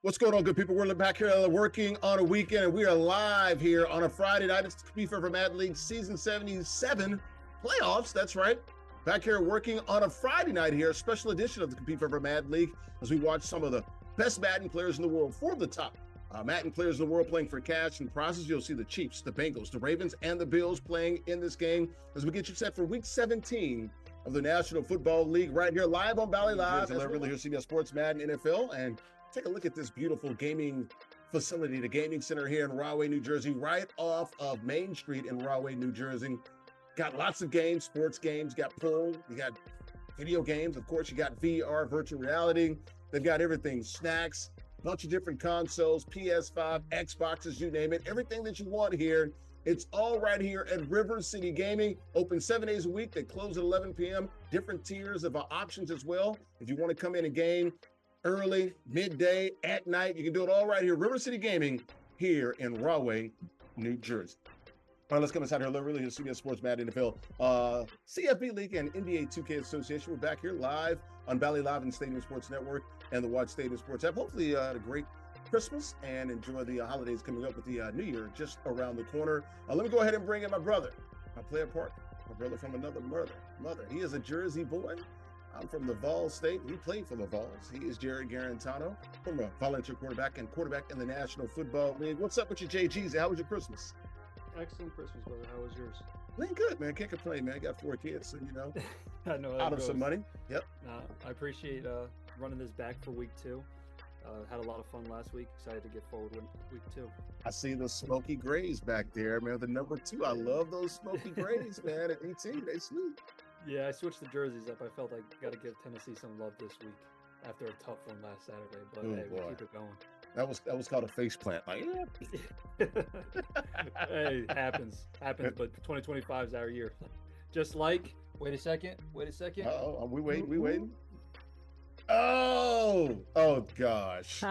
What's going on, good people? We're back here working on a weekend, and we are live here on a Friday night. It's the COMPETE4EVER Madden League Season 77 Playoffs. That's right. Back here working on a Friday night here, a special edition of the COMPETE4EVER Madden League, as we watch some of the best Madden players in the world, four of the top Madden players in the world playing for cash and prizes. You'll see the Chiefs, the Bengals, the Ravens, and the Bills playing in this game as we get you set for Week 17 of the National Football League right here live on Bally Live. Larry Ridley here, CBS Sports Madden NFL, and take a look at this beautiful gaming facility, the gaming center here in Rahway, New Jersey, right off of Main Street in Rahway, New Jersey. Got lots of games, sports games, got pool, you got video games, of course, you got VR, virtual reality. They've got everything, snacks, bunch of different consoles, PS5, Xboxes, you name it, everything that you want here. It's all right here at River City Gaming, open 7 days a week. They close at 11 p.m. Different tiers of options as well. If you want to come in and game early, midday, at night, you can do it all right here. River City Gaming here in Rahway, New Jersey. All right, let's come inside here. Really, CBS Sports Madden NFL, CFB League and NBA 2K Association. We're back here live on Bally Live and Stadium Sports Network and the Watch Stadium Sports app. Hopefully, had a great Christmas and enjoy the holidays coming up with the New Year just around the corner. Let me go ahead and bring in my brother, my player partner, my brother from another mother. He is a Jersey boy. I'm from the Vols State. He played for the Vols. He is Jarrett Guarantano, former volunteer quarterback and quarterback in the National Football League. What's up with your JGs? How was your Christmas? Excellent Christmas, brother. How was yours? Playing good, man. Can't complain, man. I got 4 kids, so, you know, I know out of some money. Yep. I appreciate running this back for week 2. Had a lot of fun last week. Excited to get forward with week 2. I see the smoky grays back there, man. The number 2. I love those smoky grays, man. At DT, they sweet. Yeah, I switched the jerseys up. I felt like got to give Tennessee some love this week after a tough one last Saturday. But hey, we keep it going. That was called a face plant. Like, yeah. Hey, happens. But 2025 is our year. Just like, wait a second. Uh-oh, we waiting. Oh gosh.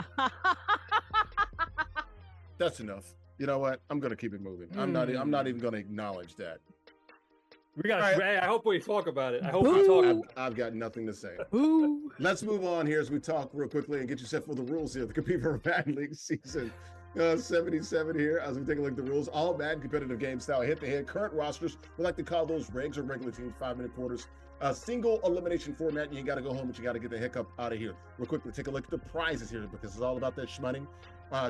That's enough. You know what? I'm gonna keep it moving. I'm not even gonna acknowledge that. We got. Right. I hope we talk about it. I hope we talk. I've got nothing to say. Ooh. Let's move on here as we talk real quickly and get you set for the rules here. The COMPETE4EVER Madden League Season 77 here. As we take a look at the rules, all Madden competitive game style hit-to-head. Current rosters, we like to call those regs or regular teams, 5-minute quarters. A single elimination format, and you got to go home, but you got to get the heck up out of here. Real quickly, take a look at the prizes here because it's all about that shmoney.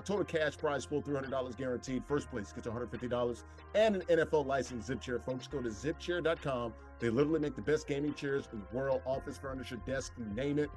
Total cash prize pool, $300 guaranteed. First place gets $150 and an NFL licensed zip chair. Folks, go to zipchair.com. They literally make the best gaming chairs in the world, office furniture, desk, you name it.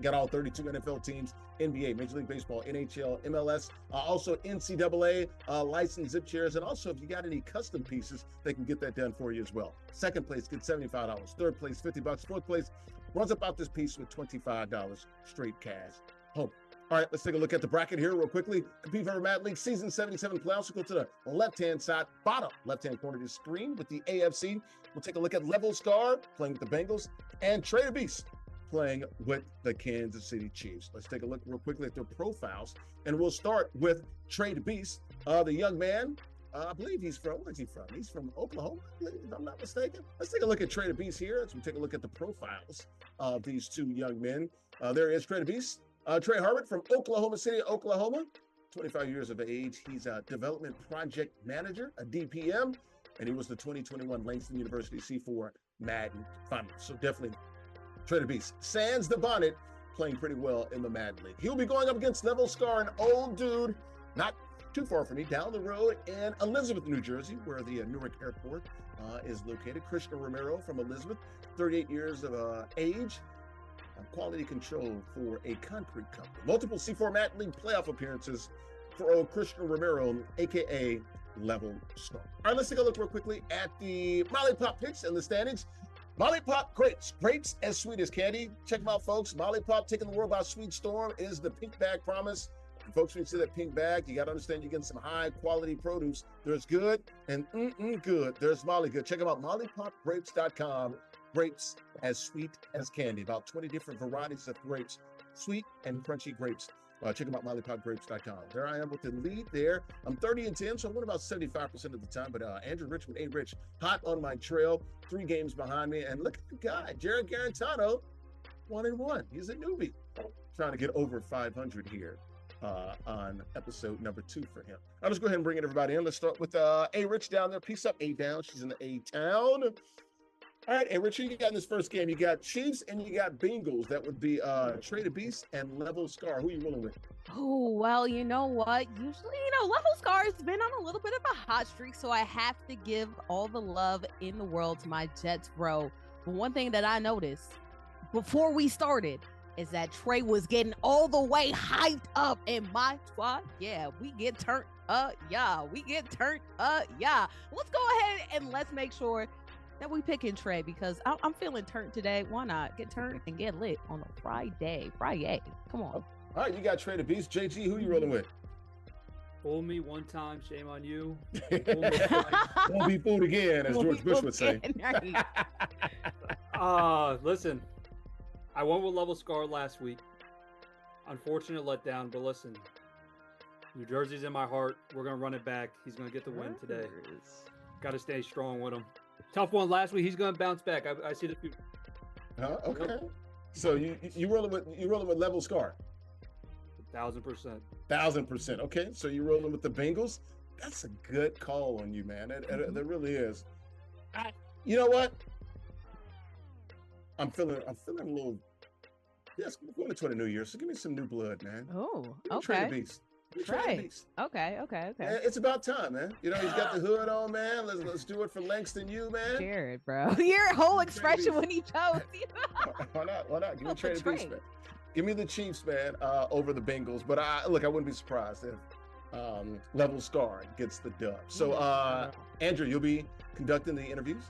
Got all 32 NFL teams, NBA, Major League Baseball, NHL, MLS, also NCAA licensed zip chairs. And also, if you got any custom pieces, they can get that done for you as well. Second place gets $75. Third place, $50. Fourth place runs about this piece with $25 straight cash home. All right, let's take a look at the bracket here real quickly. COMPETE4EVER Madden League Season 77 Playoffs. We'll go to the left-hand side, bottom left-hand corner of the screen with the AFC. We'll take a look at Level Scar playing with the Bengals and Trader Beast playing with the Kansas City Chiefs. Let's take a look real quickly at their profiles, and we'll start with Trader Beast, the young man. I believe he's from, where's he from? He's from Oklahoma, I believe, if I'm not mistaken. Let's take a look at Trader Beast here as we take a look at the profiles of these two young men. There is Trader Beast. Trey Harvard from Oklahoma City, Oklahoma, 25 years of age. He's a development project manager, a DPM, and he was the 2021 Langston University C4 Madden finalist. So definitely Trader Beast. Sans the bonnet, playing pretty well in the Madden League. He'll be going up against Level Scar, an old dude, not too far from me, down the road in Elizabeth, New Jersey, where the Newark Airport is located. Christian Romero from Elizabeth, 38 years of age. Quality control for a concrete company. Multiple C4 Madden League playoff appearances for old Christian Romero, a.k.a. Level Star. All right, let's take a look real quickly at the Molly Pop picks and the standings. Molly Pop grapes as sweet as candy. Check them out, folks. Molly Pop taking the world by sweet storm is the pink bag promise. And folks, when you see that pink bag, you got to understand you're getting some high quality produce. There's good and good. There's Molly good. Check them out, mollypopgrapes.com. Grapes as sweet as candy. About 20 different varieties of grapes, sweet and crunchy grapes. Check them out, mollypopgrapes.com. There I am with the lead there. I'm 30-10, so I win about 75% of the time. But Andrew Richmond, Rich, hot on my trail. 3 games behind me. And look at the guy, Jarrett Guarantano, 1-1. He's a newbie. Trying to get over 500 here on episode number 2 for him. I'll just go ahead and bring everybody in. Let's start with A Rich down there. Peace up, A down. She's in the A town. All right, A Rich, who you got in this first game? You got Chiefs and you got Bengals. That would be Trey the Beast and Level Scar. Who are you rolling with? Oh, well, you know what? Usually, Level Scar's been on a little bit of a hot streak, so I have to give all the love in the world to my Jets, bro. But one thing that I noticed before we started is that Trey was getting all the way hyped up in my squad. Yeah, we get turned up. Yeah, we get turned up. Yeah. Let's go ahead and let's make sure that we picking Trey because I'm feeling turned today. Why not get turned and get lit on a Friday? Come on. All right, you got Trey the Beast. JG, who you rolling with? Fool me one time, shame on you. Won't be fooled again, as George Bush would say. Listen, I went with Level Scar last week. Unfortunate letdown, but listen, New Jersey's in my heart. We're going to run it back. He's going to get the win today. Got to stay strong with him. Tough one last week. He's going to bounce back. I see the future. Okay. So you rolling with Level Scar? 1,000%. 1,000%. Okay. So you're rolling with the Bengals. That's a good call on you, man. That really is. You know what? I'm feeling a little. Yes, we're going to the new year, so give me some new blood, man. Oh, okay. Trey the Beast. Right. Okay. Man, it's about time, man. He's got the hood on, man. Let's do it for Langston, you, man. Jarrett, bro. Your whole expression when he chose. Why not? Give me Trey the Beast, man. Give me the Chiefs, man, over the Bengals. But I wouldn't be surprised if Level Scar gets the dub. So, Andrea, you'll be conducting the interviews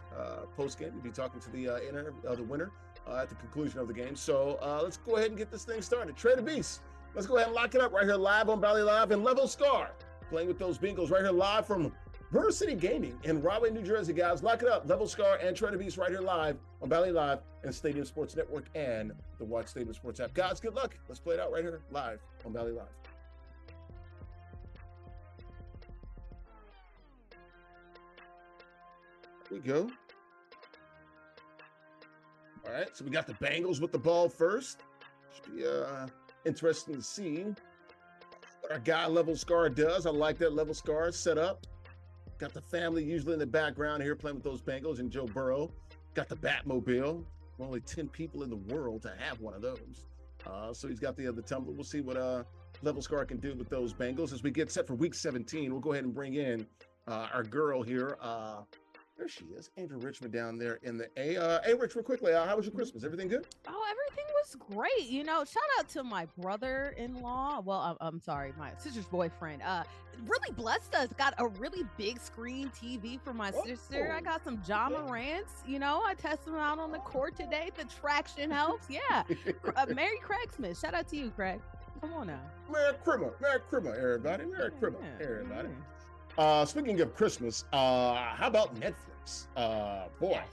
post game. You'll be talking to the winner at the conclusion of the game. So let's go ahead and get this thing started. Trey the Beast. Let's go ahead and lock it up right here live on Valley Live and Level Scar playing with those Bengals right here live from River City Gaming in Rahway, New Jersey, guys. Lock it up. Level Scar and Trey the Beast right here live on Valley Live and Stadium Sports Network and the Watch Stadium Sports app. Guys, good luck. Let's play it out right here live on Valley Live. Here we go. All right, so we got the Bengals with the ball first. Should be interesting to see what our guy Level Scar does. I like that Level Scar set up. Got the family usually in the background here playing with those Bengals and Joe Burrow. Got the Batmobile. Only 10 people in the world to have one of those. So he's got the tumbler. We'll see what Level Scar can do with those Bengals. As we get set for week 17, we'll go ahead and bring in our girl here. There she is, Andrea Richmond down there in the A. Hey, Rich, real quickly, how was your Christmas? Everything good? Oh, everything was great. Shout out to my brother-in-law. Well, I'm sorry, my sister's boyfriend. Really blessed us. Got a really big screen TV for my sister. I got some John Morant's. I tested them out on the court today. The traction helps. Yeah. Merry Craigsmas. Shout out to you, Craig. Come on now. Merry Christmas, everybody. Merry Christmas, everybody. Speaking of Christmas, how about Netflix? Boy, yes.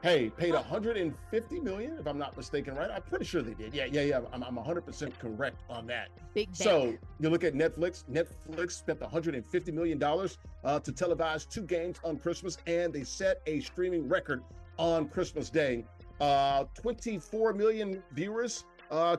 Hey, paid $150 million, if I'm not mistaken, right? I'm pretty sure they did. Yeah. I'm 100% correct on that. Big bank. So you look at Netflix. Netflix spent $150 million to televise 2 games on Christmas, and they set a streaming record on Christmas Day. 24 million viewers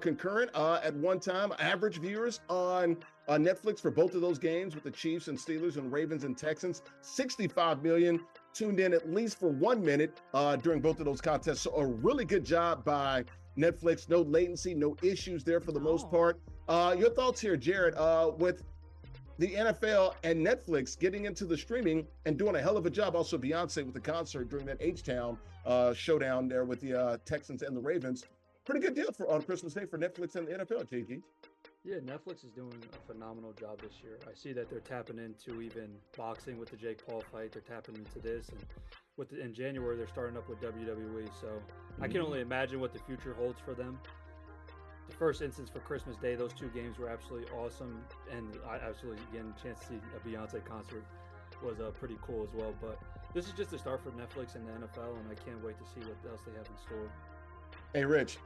concurrent at one time. Average viewers on Netflix for both of those games with the Chiefs and Steelers and Ravens and Texans, 65 million tuned in at least for 1 minute during both of those contests. So a really good job by Netflix. No latency, no issues there for the most part. Your thoughts here, Jarrett, with the NFL and Netflix getting into the streaming and doing a hell of a job. Also Beyonce with the concert during that H-Town showdown there with the Texans and the Ravens. Pretty good deal on Christmas Day for Netflix and the NFL, JG. Yeah, Netflix is doing a phenomenal job this year. I see that they're tapping into even boxing with the Jake Paul fight. They're tapping into this, and in January they're starting up with WWE. So I can only imagine what the future holds for them. The first instance for Christmas Day, those 2 games were absolutely awesome, and I absolutely getting a chance to see a Beyonce concert was pretty cool as well. But this is just the start for Netflix and the NFL, and I can't wait to see what else they have in store. Hey, Rich,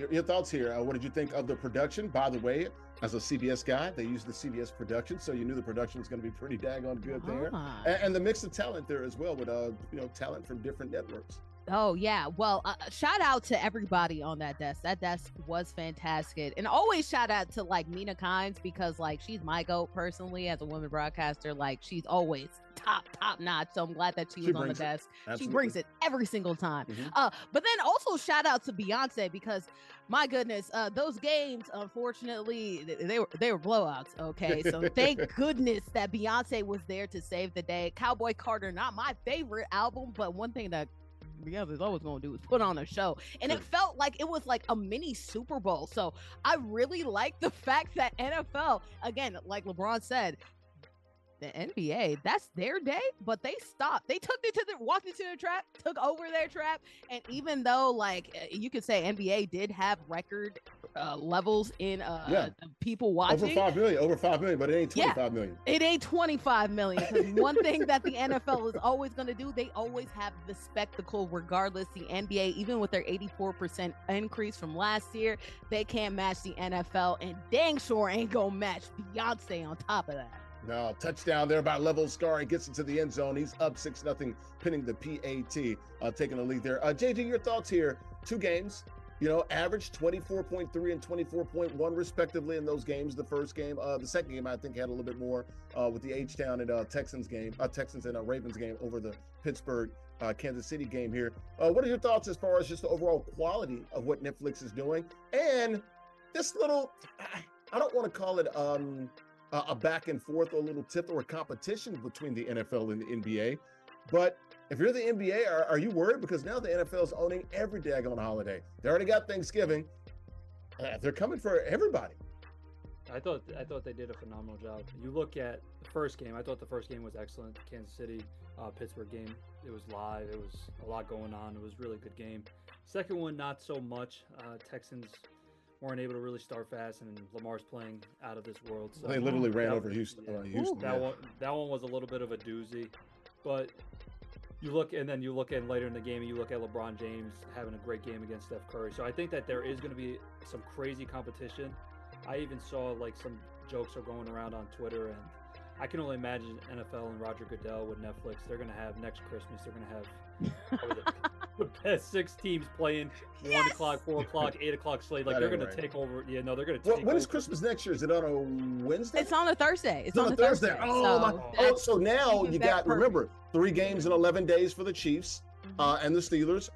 your thoughts here. What did you think of the production? By the way, as a CBS guy, they used the CBS production, so you knew the production was going to be pretty daggone good there. And the mix of talent there as well with talent from different networks. Oh yeah. Well, shout out to everybody on that desk. That desk was fantastic. And always shout out to like Mina Kimes, because like she's my GOAT personally as a woman broadcaster. Like she's always top notch. So I'm glad that she was on the desk. She brings it every single time. But then also shout out to Beyonce, because my goodness, those games, unfortunately, they were blowouts. Okay. So thank goodness that Beyonce was there to save the day. Cowboy Carter, not my favorite album, but one thing that Beyonce's always gonna do is put on a show, and it felt like it was like a mini Super Bowl. So I really like the fact that NFL, again, like LeBron said, the NBA, that's their day, but they stopped. They walked into the trap, took over their trap, and even though like you could say NBA did have record levels in people watching, over 5 million, but it ain't 25 million. It ain't 25 million. Because one thing that the NFL is always going to do, they always have the spectacle, regardless. The NBA, even with their 84% increase from last year, they can't match the NFL, and dang sure ain't gonna match Beyonce on top of that. No, touchdown there by Level Scar. Gets into the end zone. He's up 6-0, pinning the PAT, taking the lead there. JG, your thoughts here. 2 games, average 24.3 and 24.1 respectively in those games. The first game, the second game, I think had a little bit more with the H-Town and Texans and Ravens game over the Pittsburgh, Kansas City game here. What are your thoughts as far as just the overall quality of what Netflix is doing? And this little, I don't want to call it a back and forth or a little tip or a competition between the NFL and the NBA. But if you're the NBA, are you worried? Because now the NFL is owning every daggone holiday. They already got Thanksgiving. They're coming for everybody. I thought they did a phenomenal job. You look at the first game. I thought the first game was excellent. The Kansas City Pittsburgh game. It was live. It was a lot going on. It was a really good game. Second one, not so much. Texans weren't able to really start fast, and Lamar's playing out of this world. So they literally ran over Houston. That one was a little bit of a doozy, but you look in later in the game, and you look at LeBron James having a great game against Steph Curry. So I think that there is going to be some crazy competition. I even saw like some jokes are going around on Twitter, and I can only imagine NFL and Roger Goodell with Netflix. They're going to have next Christmas. They're going to have the best 6 teams playing 1 o'clock, 4 o'clock, 8 o'clock slate. Like they're going to take over. Yeah, no, they're going to take over. When is Christmas next year? Is it on a Wednesday? It's on a Thursday. It's on a Thursday. So now you got, remember, 3 games in 11 days for the Chiefs and the Steelers.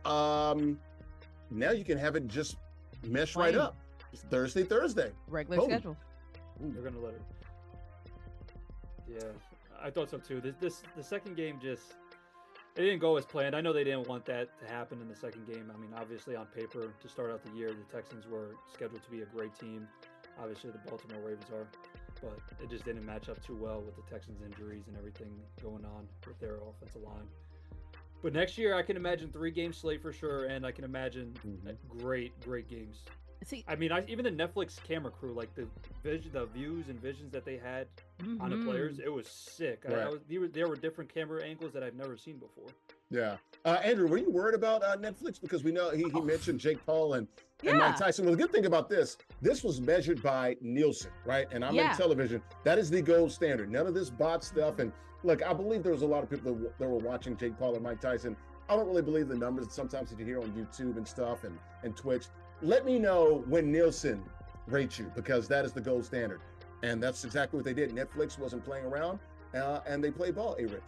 Now you can have it just mesh right up. It's Thursday. Regular schedule. They're going to let it. Yeah, I thought so too. The second game just, it didn't go as planned. I know they didn't want that to happen in the second game. I mean, obviously on paper, to start out the year, the Texans were scheduled to be a great team. Obviously the Baltimore Ravens are, but it just didn't match up too well with the Texans' injuries and everything going on with their offensive line. But next year, I can imagine 3-game slate for sure, and I can imagine great games. See, I mean, even the Netflix camera crew, like the views and visions that they had on the players, it was sick. Right. There were different camera angles that I've never seen before. Yeah. Andrew, were you worried about Netflix? Because we know he mentioned Jake Paul and Mike Tyson. Well, the good thing about this was measured by Nielsen, right? And I'm in television. That is the gold standard. None of this bot stuff. And look, I believe there was a lot of people that were watching Jake Paul and Mike Tyson. I don't really believe the numbers sometimes that you hear on YouTube and stuff and Twitch. Let me know when Nielsen rates you, because that is the gold standard. And that's exactly what they did. Netflix wasn't playing around, and they played ball, Rich.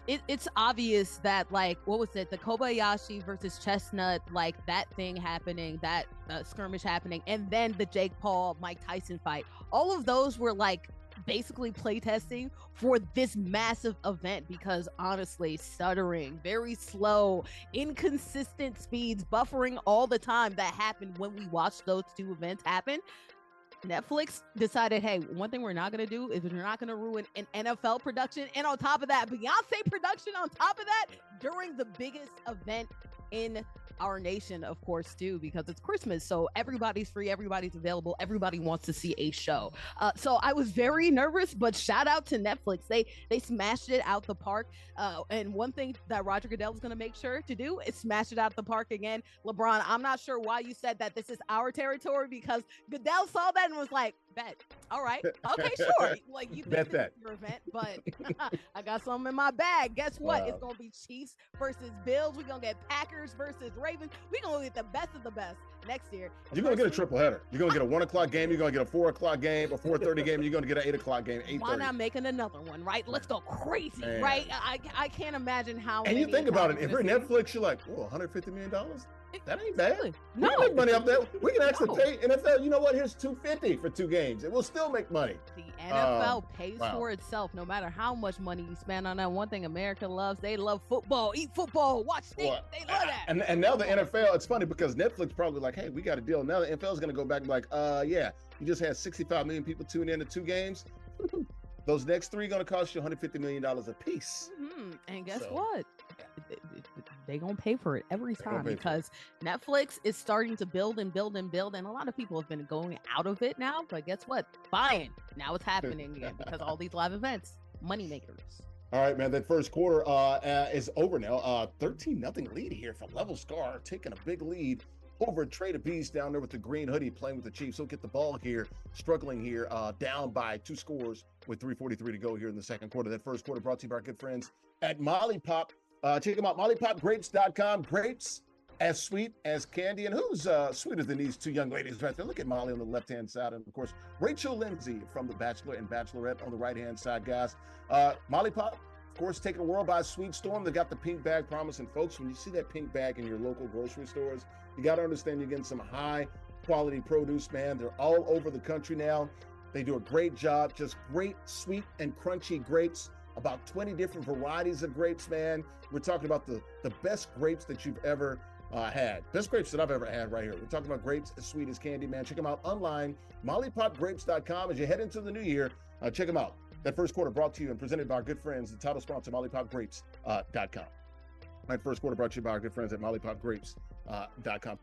It's obvious that, like, what was it? The Kobayashi versus Chestnut, like that thing happening, that skirmish happening, and then the Jake Paul, Mike Tyson fight. All of those were like basically playtesting for this massive event, because honestly, stuttering, very slow, inconsistent speeds, buffering all the time that happened when we watched those 2 events happen. Netflix decided, hey, one thing we're not going to do is we're not going to ruin an NFL production, and on top of that, Beyonce production on top of that, during the biggest event in our nation, of course, too, because it's Christmas. So everybody's free, everybody's available, everybody wants to see a show. So I was very nervous, but shout out to Netflix. They smashed it out the park. And one thing that Roger Goodell is going to make sure to do is smash it out the park again. LeBron, I'm not sure why you said that this is our territory, because Goodell saw that and was like, Bet. All right. Okay, sure. Like you Bet think this that. is your event, but I got something in my bag. Guess what? It's gonna be Chiefs versus Bills. We're gonna get Packers versus Ravens. We're gonna get the best of the best next year. You're gonna get a triple header. You're gonna get a 1 o'clock game. You're gonna get a 4 o'clock game, a 4:30 game. You're gonna get an 8 o'clock game. 8:30. Why not making another one? Right? Let's go crazy. Man. Right? I can't imagine how. And you think about it. If you're next Netflix, you're like, oh, $150 million. That ain't bad. Exactly. We can make money off that. We can actually No. pay NFL. You know what? Here's $250 for 2 games. It will still make money. The NFL pays wow. for itself no matter how much money you spend on that. One thing America loves, they love football, eat football, watch things. Well, They love that. And now the NFL, it's funny because Netflix probably like, hey, we got a deal. Now the NFL is going to go back and be like, yeah, you just had 65 million people tune in to 2 games. Those next 3 going to cost you $150 million a piece. And guess So, what? They gonna pay for it every They gonna time pay for because Netflix is starting to build and build and build, and a lot of people have been going out of it now. But guess what? Buying now it's happening again because all these live events, money makers. All right, man. That first quarter is over now. 13-0 lead here for Level Scar, taking a big lead over Trey the Beast down there with the green hoodie playing with the Chiefs. He'll get the ball here, struggling here, down by 2 scores with 3:43 to go here in the second quarter. That first quarter brought to you by our good friends at Molly Pop. Check them out, mollypopgrapes.com. Grapes as sweet as candy. And who's sweeter than these 2 young ladies right there? Look at Molly on the left-hand side. And, of course, Rachel Lindsay from The Bachelor and Bachelorette on the right-hand side, guys. Molly Pop, of course, taking the world by a sweet storm. They got the pink bag promise. And, folks, when you see that pink bag in your local grocery stores, you got to understand you're getting some high-quality produce, man. They're all over the country now. They do a great job. Just great, sweet, and crunchy grapes. About 20 different varieties of grapes, man. We're talking about the best grapes that you've ever had. Best grapes that I've ever had right here. We're talking about grapes as sweet as candy, man. Check them out online, mollypopgrapes.com. As you head into the new year, check them out. That first quarter brought to you and presented by our good friends, the title sponsor, mollypopgrapes.com. That first quarter brought to you by our good friends at mollypopgrapes.com.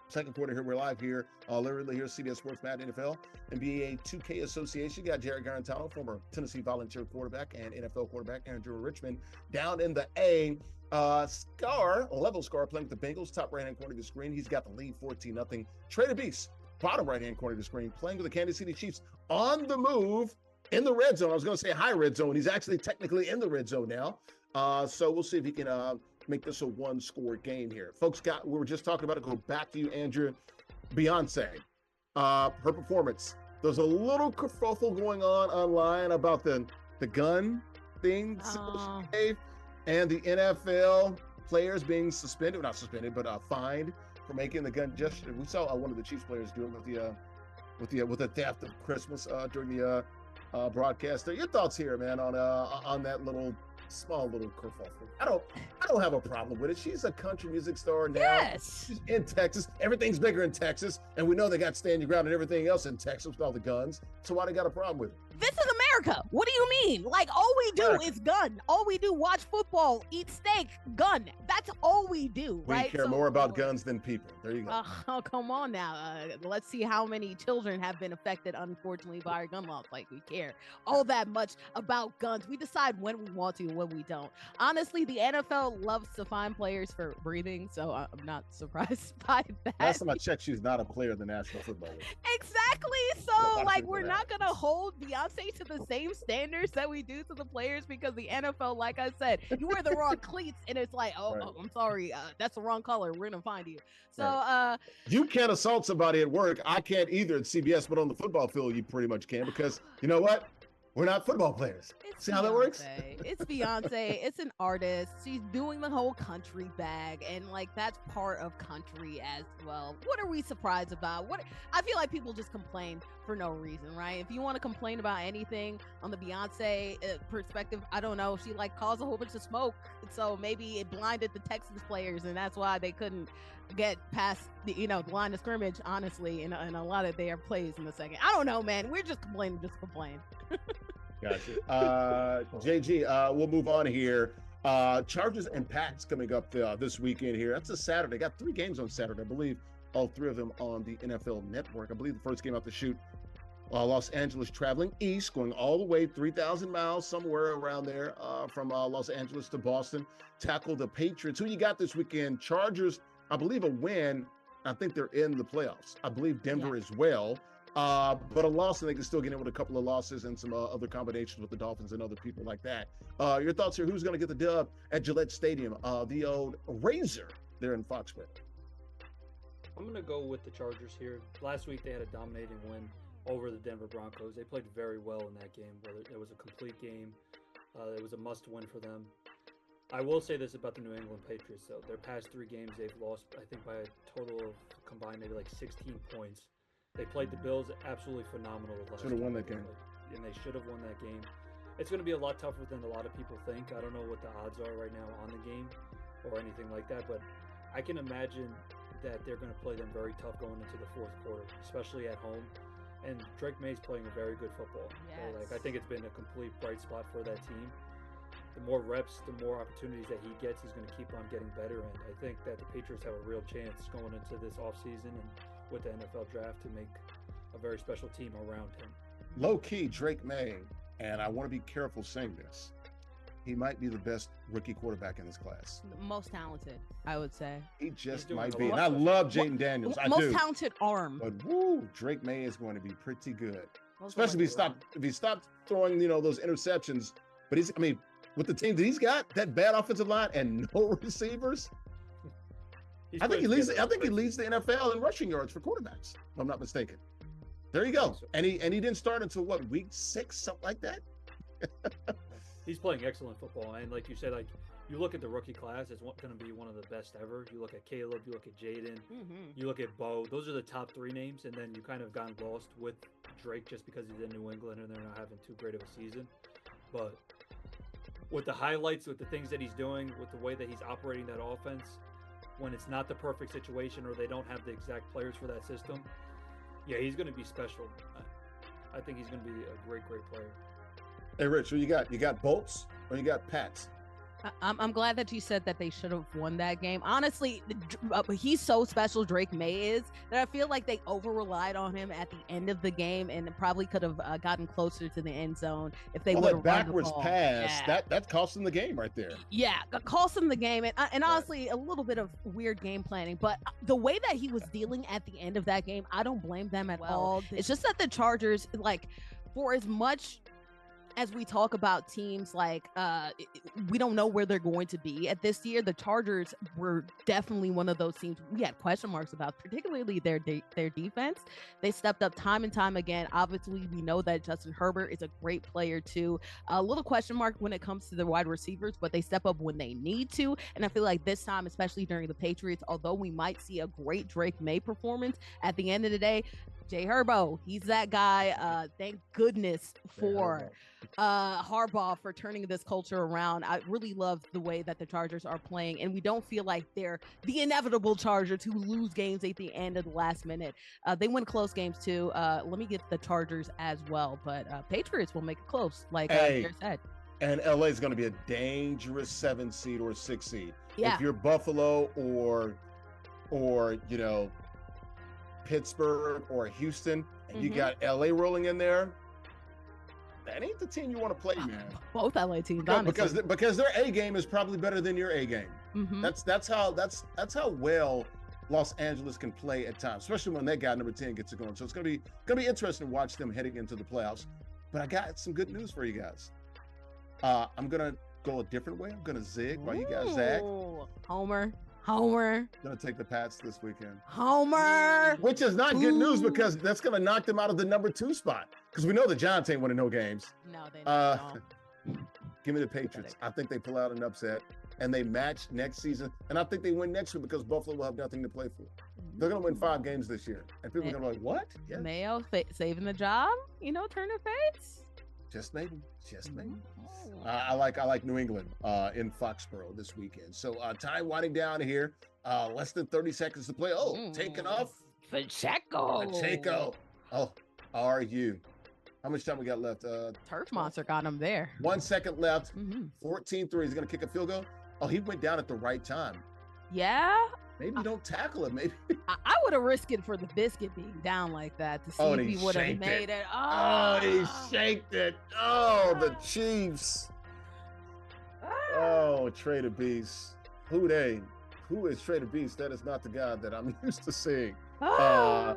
Second quarter here, we're live here. Larry Ridley here, CBS Sports Madden NFL, NBA 2K Association. You got Jarrett Guarantano, former Tennessee Volunteer quarterback and NFL quarterback, Andrea Richmond, down in the A. Level Scar playing with the Bengals, top right-hand corner of the screen. He's got the lead 14-0. Trey the Beast, bottom right-hand corner of the screen, playing with the Kansas City Chiefs on the move in the red zone. I was going to say high red zone. He's actually technically in the red zone now. So we'll see if he can make this a 1-score game here. Folks, we were just talking about it. Go back to you, Andrea. Beyonce, her performance. There's a little kerfuffle going on online about the gun thing, and the NFL players being suspended, not suspended, but fined for making the gun gesture. We saw one of the Chiefs players do it with the theft of Christmas during the broadcast. Your thoughts here, man, on that small little kerfuffle. I don't have a problem with it. She's a country music star now. Yes. She's in Texas. Everything's bigger in Texas. And we know they got stand your ground and everything else in Texas with all the guns. So why they got a problem with it? This is America. What do you mean? Like, all we do is gun. All we do, watch football, eat steak, gun. That's all we do, right? We care more about guns than people. There you go. Oh, come on now. Let's see how many children have been affected, unfortunately, by our gun laws. Like, we care all that much about guns. We decide when we want to and when we don't. Honestly, the NFL loves to find players for breathing, so I'm not surprised by that. Last time I checked, she's not a player in the National Football League. Exactly. So, like, we're not going to hold Beyonce to the same standards that we do to the players because the NFL, like I said, you wear the wrong cleats and it's like, oh, I'm sorry, that's the wrong color. We're going to find you. So, you can't assault somebody at work. I can't either at CBS, but on the football field, you pretty much can because you know what? We're not football players. See how that works? It's Beyonce. It's an artist. She's doing the whole country bag, and like that's part of country as well. What are we surprised about? I feel like people just complain for no reason, right? If you want to complain about anything on the Beyonce perspective, I don't know. She like caused a whole bunch of smoke, so maybe it blinded the Texans players, and that's why they couldn't get past the line of scrimmage. Honestly, in a lot of their plays in the second. I don't know, man. We're just complaining, just complain. Gotcha. JG, we'll move on here. Chargers and Pats coming up this weekend here. That's a Saturday. Got 3 games on Saturday. I believe all 3 of them on the NFL Network. I believe the first game out the chute Los Angeles traveling east, going all the way 3,000 miles, somewhere around there, from Los Angeles to Boston. Tackle the Patriots. Who you got this weekend? Chargers, I believe a win. I think they're in the playoffs. I believe Denver as well. But a loss, and they can still get in with a couple of losses and some other combinations with the Dolphins and other people like that. Your thoughts here? Who's going to get the dub at Gillette Stadium? The old Razor there in Foxborough. I'm going to go with the Chargers here. Last week they had a dominating win over the Denver Broncos. They played very well in that game. It was a complete game. It was a must-win for them. I will say this about the New England Patriots, though. Their past 3 games, they've lost, I think, by a total of combined maybe like 16 points. They played the Bills absolutely phenomenal last Should have won that game. And they should have won that game. It's going to be a lot tougher than a lot of people think. I don't know what the odds are right now on the game or anything like that, but I can imagine that they're going to play them very tough going into the fourth quarter, especially at home. And Drake May's playing a very good football. Yes. I think it's been a complete bright spot for that team. The more reps, the more opportunities that he gets, he's going to keep on getting better. And I think that the Patriots have a real chance going into this offseason and with the NFL draft to make a very special team around him. Low-key, Drake May, and I want to be careful saying this, he might be the best rookie quarterback in this class. Most talented, I would say. He just doing might a be. lot. And I love Jaden Daniels. I Most do. talented arm. But woo, Drake May is going to be pretty good. Most Especially if talented he stopped throwing, those interceptions. But with the team that he's got, that bad offensive line and no receivers, I think he leads the NFL in rushing yards for quarterbacks, if I'm not mistaken. There you go. And he didn't start until what, week 6, something like that? He's playing excellent football, and like you said, you look at the rookie class, it's going to be one of the best ever. You look at Caleb, you look at Jaden, you look at Bo. Those are the top 3 names, and then you kind of gotten lost with Drake just because he's in New England and they're not having too great of a season. But with the highlights, with the things that he's doing, with the way that he's operating that offense, when it's not the perfect situation or they don't have the exact players for that system, yeah, he's going to be special. I think he's going to be a great player. Hey, Rich, who you got? You got Bolts or you got Pats? I'm glad that you said that they should have won that game. Honestly, he's so special, Drake May is, that I feel like they over-relied on him at the end of the game and probably could have gotten closer to the end zone if they would have backwards pass, that cost them the game right there. Yeah, cost them the game. And honestly, a little bit of weird game planning. But the way that he was dealing at the end of that game, I don't blame them at all. It's just that the Chargers, for as much as we talk about teams we don't know where they're going to be at this year, the Chargers were definitely one of those teams we had question marks about, particularly their defense. They stepped up time and time again. Obviously, we know that Justin Herbert is a great player too. A little question mark when it comes to the wide receivers, but they step up when they need to. And I feel like this time, especially during the Patriots, although we might see a great Drake May performance, at the end of the day, Jay Herbo, he's that guy. Thank goodness for Harbaugh for turning this culture around. I really love the way that the Chargers are playing, and we don't feel like they're the inevitable Chargers who lose games at the end of the last minute. They win close games too. Let me get the Chargers as well, but Patriots will make it close, like Jarrett said. And LA is going to be a dangerous 7 seed or 6 seed. Yeah. If you're Buffalo or Pittsburgh or Houston, and you got LA rolling in there, that ain't the team you want to play, man. Both LA teams, because their A game is probably better than your A game. That's how well Los Angeles can play at times, especially when that guy number 10 gets it going. So it's gonna be interesting to watch them heading into the playoffs. But I got some good news for you guys. I'm gonna go a different way. I'm gonna zig while you guys zag. Homer. Gonna take the Pats this weekend. Homer. Which is not good news because that's gonna knock them out of the number 2 spot. Because we know the Giants ain't winning no games. No, they don't. Give me the Patriots. I think they pull out an upset and they match next season. And I think they win next year because Buffalo will have nothing to play for. They're gonna win 5 games this year. And people are gonna be like, what? Yeah. Mayo saving the job, turning face. Just maybe. I like New England in Foxborough this weekend. So time winding down here. Less than 30 seconds to play. Taking off. Pacheco. Oh, are you? How much time we got left? Turf Monster got him there. 1 second left. 14-3. He's going to kick a field goal. Oh, he went down at the right time. Yeah. Maybe you don't tackle it. Maybe. I would have risked it for the biscuit being down like that to see if he would have made it. Oh, he shanked it. Oh, the Chiefs. Oh, Trader Beast. Who is Trader Beast? That is not the guy that I'm used to seeing. Now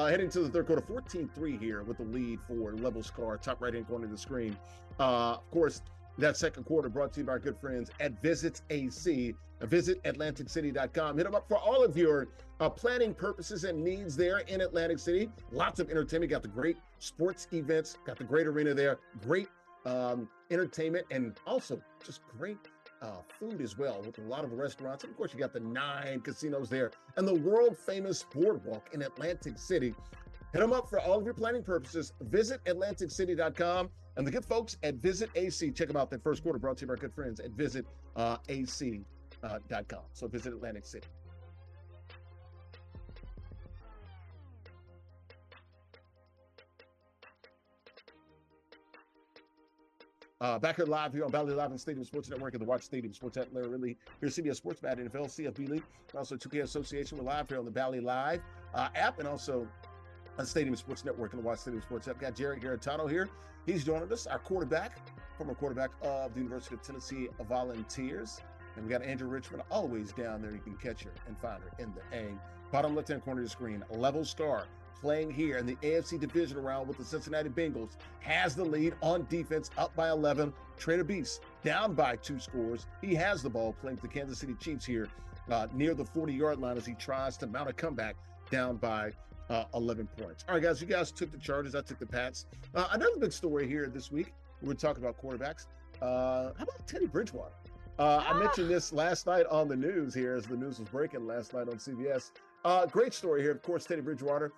heading to the third quarter, 14-3 here with the lead for Level Scar, top right-hand corner of the screen. Of course, that second quarter brought to you by our good friends at Visits AC. Visit AtlanticCity.com. Hit them up for all of your planning purposes and needs there in Atlantic City. Lots of entertainment. Got the great sports events. Got the great arena there. Great entertainment, and also just great food as well, with a lot of restaurants. And of course, you got the 9 casinos there and the world famous boardwalk in Atlantic City. Hit them up for all of your planning purposes. Visit AtlanticCity.com. And the good folks at Visit AC, check them out. That first quarter brought to you by our good friends at Visit AC.com. So visit Atlantic City. Back here live here on Valley Live and Stadium Sports Network and the Watch Stadium Sports at Larry Ridley. Here's CBS Sports Madden NFL, CFB League, and also 2K Association. We're live here on the Valley Live app, and also on Stadium Sports Network and the Watch Stadium Sports app. Got Jarrett Guarantano here. He's joining us, our quarterback, former quarterback of the University of Tennessee Volunteers. And we got Andrea Richmond always down there. You can catch her and find her in the A. Bottom left-hand corner of the screen, Level Scar playing here in the AFC Divisional round with the Cincinnati Bengals, has the lead on defense, up by 11. Trader Beast down by 2 scores. He has the ball playing for the Kansas City Chiefs here near the 40-yard line as he tries to mount a comeback down by 11 points. All right, guys, you guys took the Chargers. I took the Pats. Another big story here this week. We're talking about quarterbacks. How about Teddy Bridgewater? I mentioned this last night on the news here as the news was breaking last night on CBS. Great story here. Of course, Teddy Bridgewater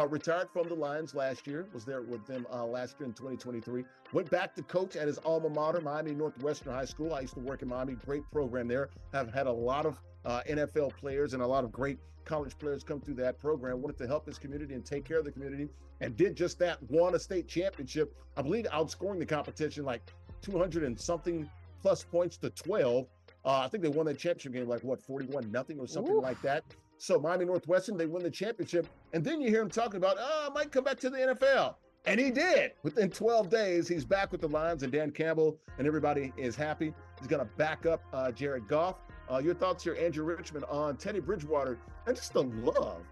retired from the Lions last year, was there with them last year in 2023. Went back to coach at his alma mater, Miami Northwestern High School. I used to work in Miami. Great program there. Have had a lot of NFL players and a lot of great college players come through that program. Wanted to help his community and take care of the community, and did just that. Won a state championship, I believe, outscoring the competition like 200 and something plus points to 12. I think they won that championship game like, what, 41-0 or something like that. So Miami Northwestern, they win the championship. And then you hear him talking about, I might come back to the NFL. And he did. Within 12 days, he's back with the Lions, and Dan Campbell and everybody is happy. He's going to back up Jared Goff. Your thoughts here, Andrew Richmond, on Teddy Bridgewater and just the love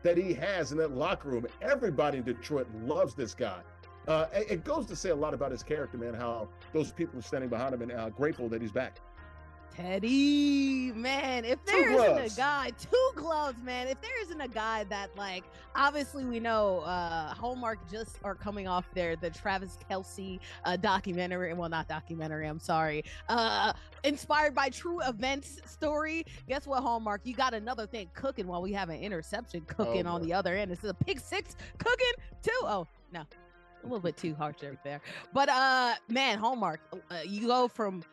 that he has in that locker room. Everybody in Detroit loves this guy. It goes to say a lot about his character, man, how those people are standing behind him and grateful that he's back. Teddy, man, if there isn't a guy, 2 gloves, man, if there isn't a guy that, like, obviously we know Hallmark just are coming off the Travis Kelce documentary, well, not documentary, I'm sorry, inspired by true events story. Guess what, Hallmark, you got another thing cooking while we have an interception cooking on the other end. This is a pick 6 cooking too. Oh, no, a little bit too harsh there. But, man, Hallmark, you go from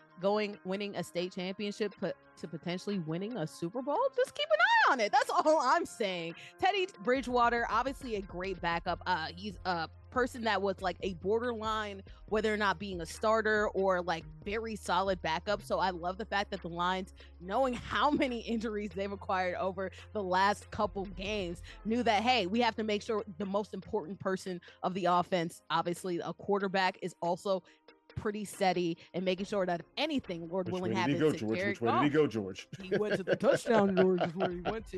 winning a state championship to potentially winning a Super Bowl. Just keep an eye on it. That's all I'm saying. Teddy Bridgewater, obviously a great backup. He's a person that was like a borderline, whether or not being a starter or like very solid backup. So I love the fact that the Lions, knowing how many injuries they've acquired over the last couple games, knew that, hey, we have to make sure the most important person of the offense, obviously a quarterback, is also pretty steady, and making sure that if anything, Lord willing, happens to Jarrett Goff. Which way did he go, George? He went to the touchdown, George, is where he went to.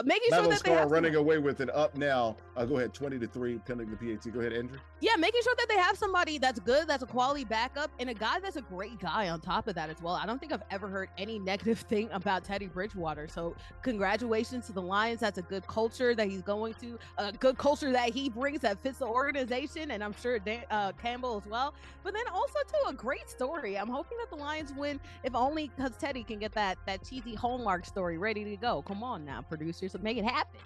Making sure that they have running away with it up now. Go ahead, 20-3, pending the PAT. Go ahead, Andrew. Yeah, making sure that they have somebody that's good, that's a quality backup, and a guy that's a great guy on top of that as well. I don't think I've ever heard any negative thing about Teddy Bridgewater. So congratulations to the Lions. That's a good culture that he's going to, a good culture that he brings that fits the organization, and I'm sure Campbell as well. But then also too, a great story. I'm hoping that the Lions win, if only because Teddy can get that cheesy Hallmark story ready to go. Come on now, producers, make it happen.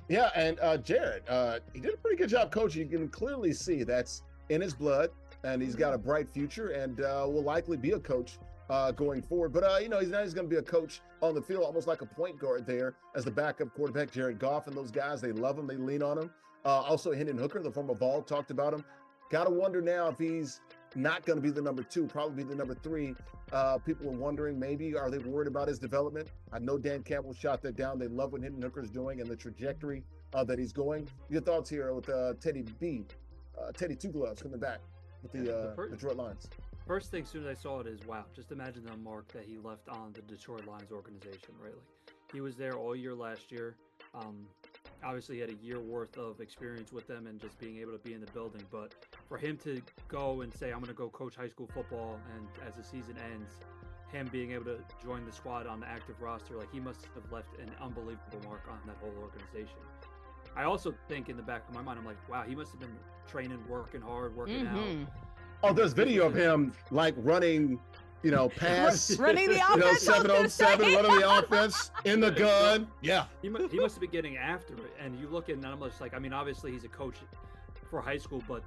Yeah, and Jarrett, he did a pretty good job coaching. You can clearly see that's in his blood, and he's got a bright future, and will likely be a coach going forward. But he's going to be a coach on the field, almost like a point guard there as the backup quarterback. Jared Goff and those guys, they love him, they lean on him. Also, Hendon Hooker, the former Vol, talked about him. Got to wonder now if he's not going to be the number 2, probably be the number 3. People are wondering, maybe, are they worried about his development? I know Dan Campbell shot that down. They love what Hendon Hooker's doing and the trajectory that he's going. Your thoughts here with Teddy B, Teddy Two Gloves coming back with the Detroit Lions. First thing, as soon as I saw it, is wow. Just imagine the mark that he left on the Detroit Lions organization, right? Like, he was there all year last year. Obviously, he had a year worth of experience with them and just being able to be in the building. But for him to go and say, I'm going to go coach high school football, and as the season ends, him being able to join the squad on the active roster, like, he must have left an unbelievable mark on that whole organization. I also think in the back of my mind, I'm like, wow, he must have been training, working hard, working out. Oh, there's video of him like running, pass, running the offense, 7-on-7, running the offense in the gun. Yeah, he must have been getting after it. And you look at, and I'm just like, I mean, obviously he's a coach for high school, but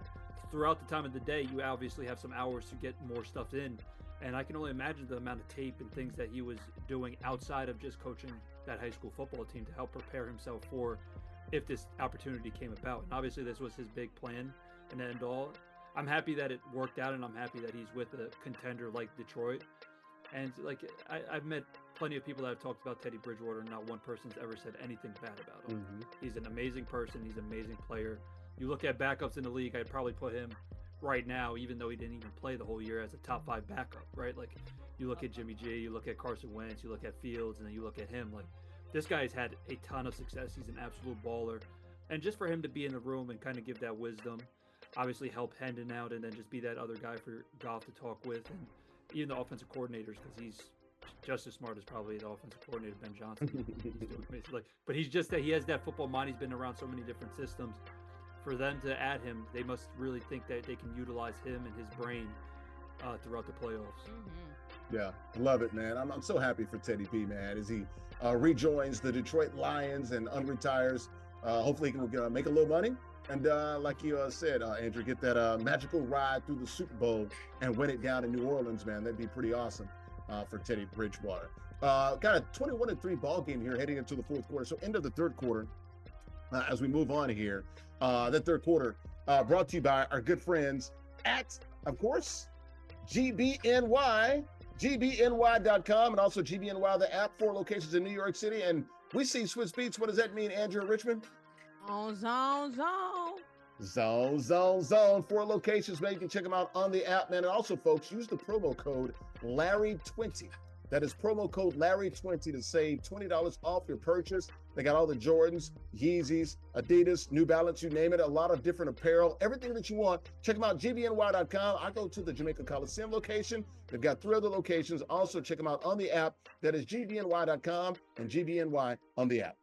throughout the time of the day, you obviously have some hours to get more stuff in. And I can only imagine the amount of tape and things that he was doing outside of just coaching that high school football team to help prepare himself for if this opportunity came about. And obviously this was his big plan and end all. I'm happy that it worked out, and I'm happy that he's with a contender like Detroit. And like, I've met plenty of people that have talked about Teddy Bridgewater, and not one person's ever said anything bad about him. He's an amazing person. He's an amazing player. You look at backups in the league, I'd probably put him right now, even though he didn't even play the whole year, as a top 5 backup, right? Like, you look at Jimmy G, you look at Carson Wentz, you look at Fields, and then you look at him. Like, this guy's had a ton of success. He's an absolute baller. And just for him to be in the room and kind of give that wisdom, obviously help Hendon out, and then just be that other guy for Goff to talk with, and even the offensive coordinators, because he's just as smart as probably the offensive coordinator, Ben Johnson. He's doing amazing. But he's just that he has that football mind. He's been around so many different systems. For them to add him, they must really think that they can utilize him and his brain throughout the playoffs. Yeah, love it, man. I'm so happy for Teddy B, man, as he rejoins the Detroit Lions and unretires. Hopefully he can make a little money. And like you said, Andrew, get that magical ride through the Super Bowl and win it down in New Orleans, man. That'd be pretty awesome for Teddy Bridgewater. Got a 21-3 ball game here heading into the fourth quarter. So end of the third quarter, as we move on here. That third quarter brought to you by our good friends at, of course, GBNY, GBNY.com, and also GBNY, the app, 4 locations in New York City. And we see Swiss Beats. What does that mean, Andrea Richmond? Zone. 4 locations, man. You can check them out on the app, man. And also, folks, use the promo code Larry20. That is promo code Larry20 to save $20 off your purchase. They got all the Jordans, Yeezys, Adidas, New Balance, you name it. A lot of different apparel, everything that you want. Check them out, gbny.com. I go to the Jamaica Coliseum location. They've got 3 other locations. Also, check them out on the app. That is gbny.com and gbny on the app.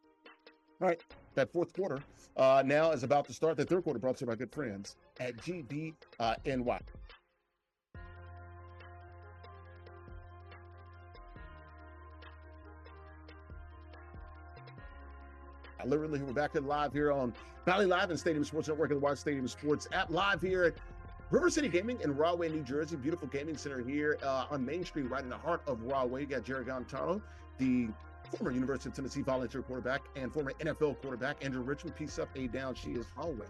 All right, that fourth quarter now is about to start. The third quarter brought to you by good friends at GBNY. Literally, we're back live here on Valley Live and Stadium Sports Network and the Watch Stadium Sports app, live here at River City Gaming in Rahway, New Jersey. Beautiful gaming center here on Main Street, right in the heart of Rahway. You got Jarrett, the former University of Tennessee volunteer quarterback and former NFL quarterback. Andrea Richmond, piece up, A down. She is always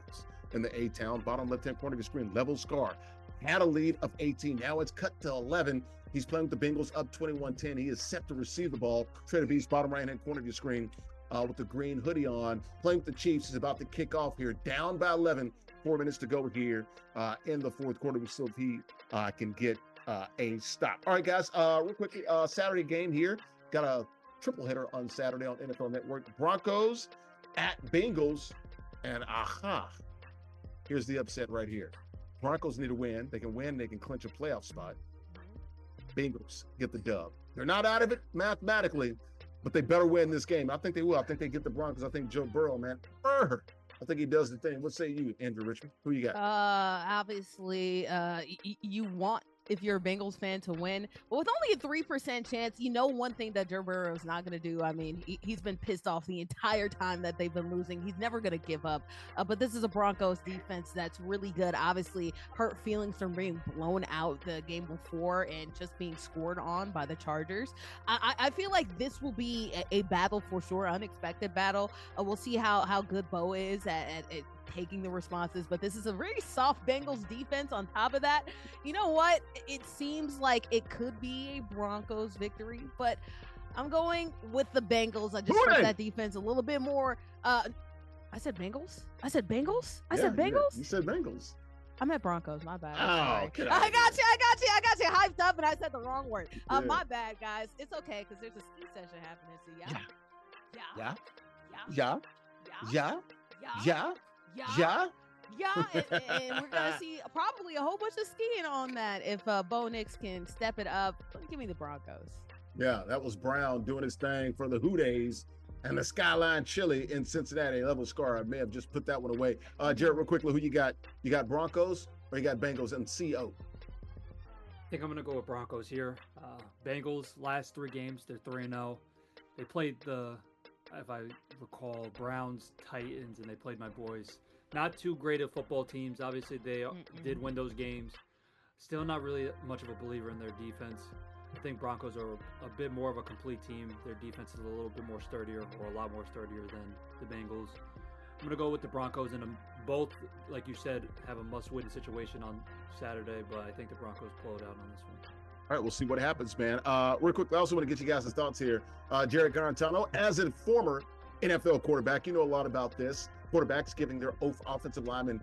in the A-town. Bottom left-hand corner of your screen, Level Scar. Had a lead of 18. Now it's cut to 11. He's playing with the Bengals up 21-10. He is set to receive the ball. Trader Beast, bottom right-hand corner of your screen with the green hoodie on. Playing with the Chiefs. He's about to kick off here. Down by 11. 4 minutes to go here in the fourth quarter. We still if he can get a stop. All right, guys, real quickly, Saturday game here. Got a triple header on Saturday on NFL Network. Broncos at Bengals, and here's the upset right here. Broncos need a win. They can win. They can clinch a playoff spot. Bengals get the dub. They're not out of it mathematically, but they better win this game. I think they will. I think they get the Broncos. I think Joe Burrow, man, I think he does the thing. What say you, Andrew Richmond? Who you got? Obviously, you want, if you're a Bengals fan, to win. But with only a 3% chance, you know one thing that Joe Burrow is not going to do. I mean, he's been pissed off the entire time that they've been losing. He's never going to give up. But this is a Broncos defense that's really good. Obviously, hurt feelings from being blown out the game before and just being scored on by the Chargers. I feel like this will be a battle for sure, unexpected battle. We'll see how good Bo is at taking the responses, but this is a very soft Bengals defense on top of that. You know what? It seems like it could be a Broncos victory, but I'm going with the Bengals. I just trust that defense a little bit more. I said Bengals? I said Bengals? I said Bengals? You said Bengals. I meant Broncos. My bad. Oh, I got you hyped up, and I said the wrong word. My bad, guys. It's okay, because there's a ski session happening. So and we're gonna see probably a whole bunch of skiing on that if Bo Nix can step it up. Give me the Broncos. Yeah, that was Brown doing his thing for the Hoo Days and the Skyline Chili in Cincinnati. Level scar. I may have just put that one away. Jarrett, real quickly, who you got? You got Broncos or you got Bengals and CO? I think I'm going to go with Broncos here. Bengals, last 3 games, they're 3-0. They played if I recall, Browns, Titans, and they played my boys. Not too great of football teams. Obviously, they did win those games. Still not really much of a believer in their defense. I think Broncos are a bit more of a complete team. Their defense is a little bit more sturdier, or a lot more sturdier than the Bengals. I'm going to go with the Broncos, and both, like you said, have a must-win situation on Saturday, but I think the Broncos pull it out on this one. All right, we'll see what happens, man. Real quickly, I also want to get you guys' thoughts here. Jarrett Guarantano, as a former NFL quarterback, you know a lot about this. Quarterbacks giving their offensive lineman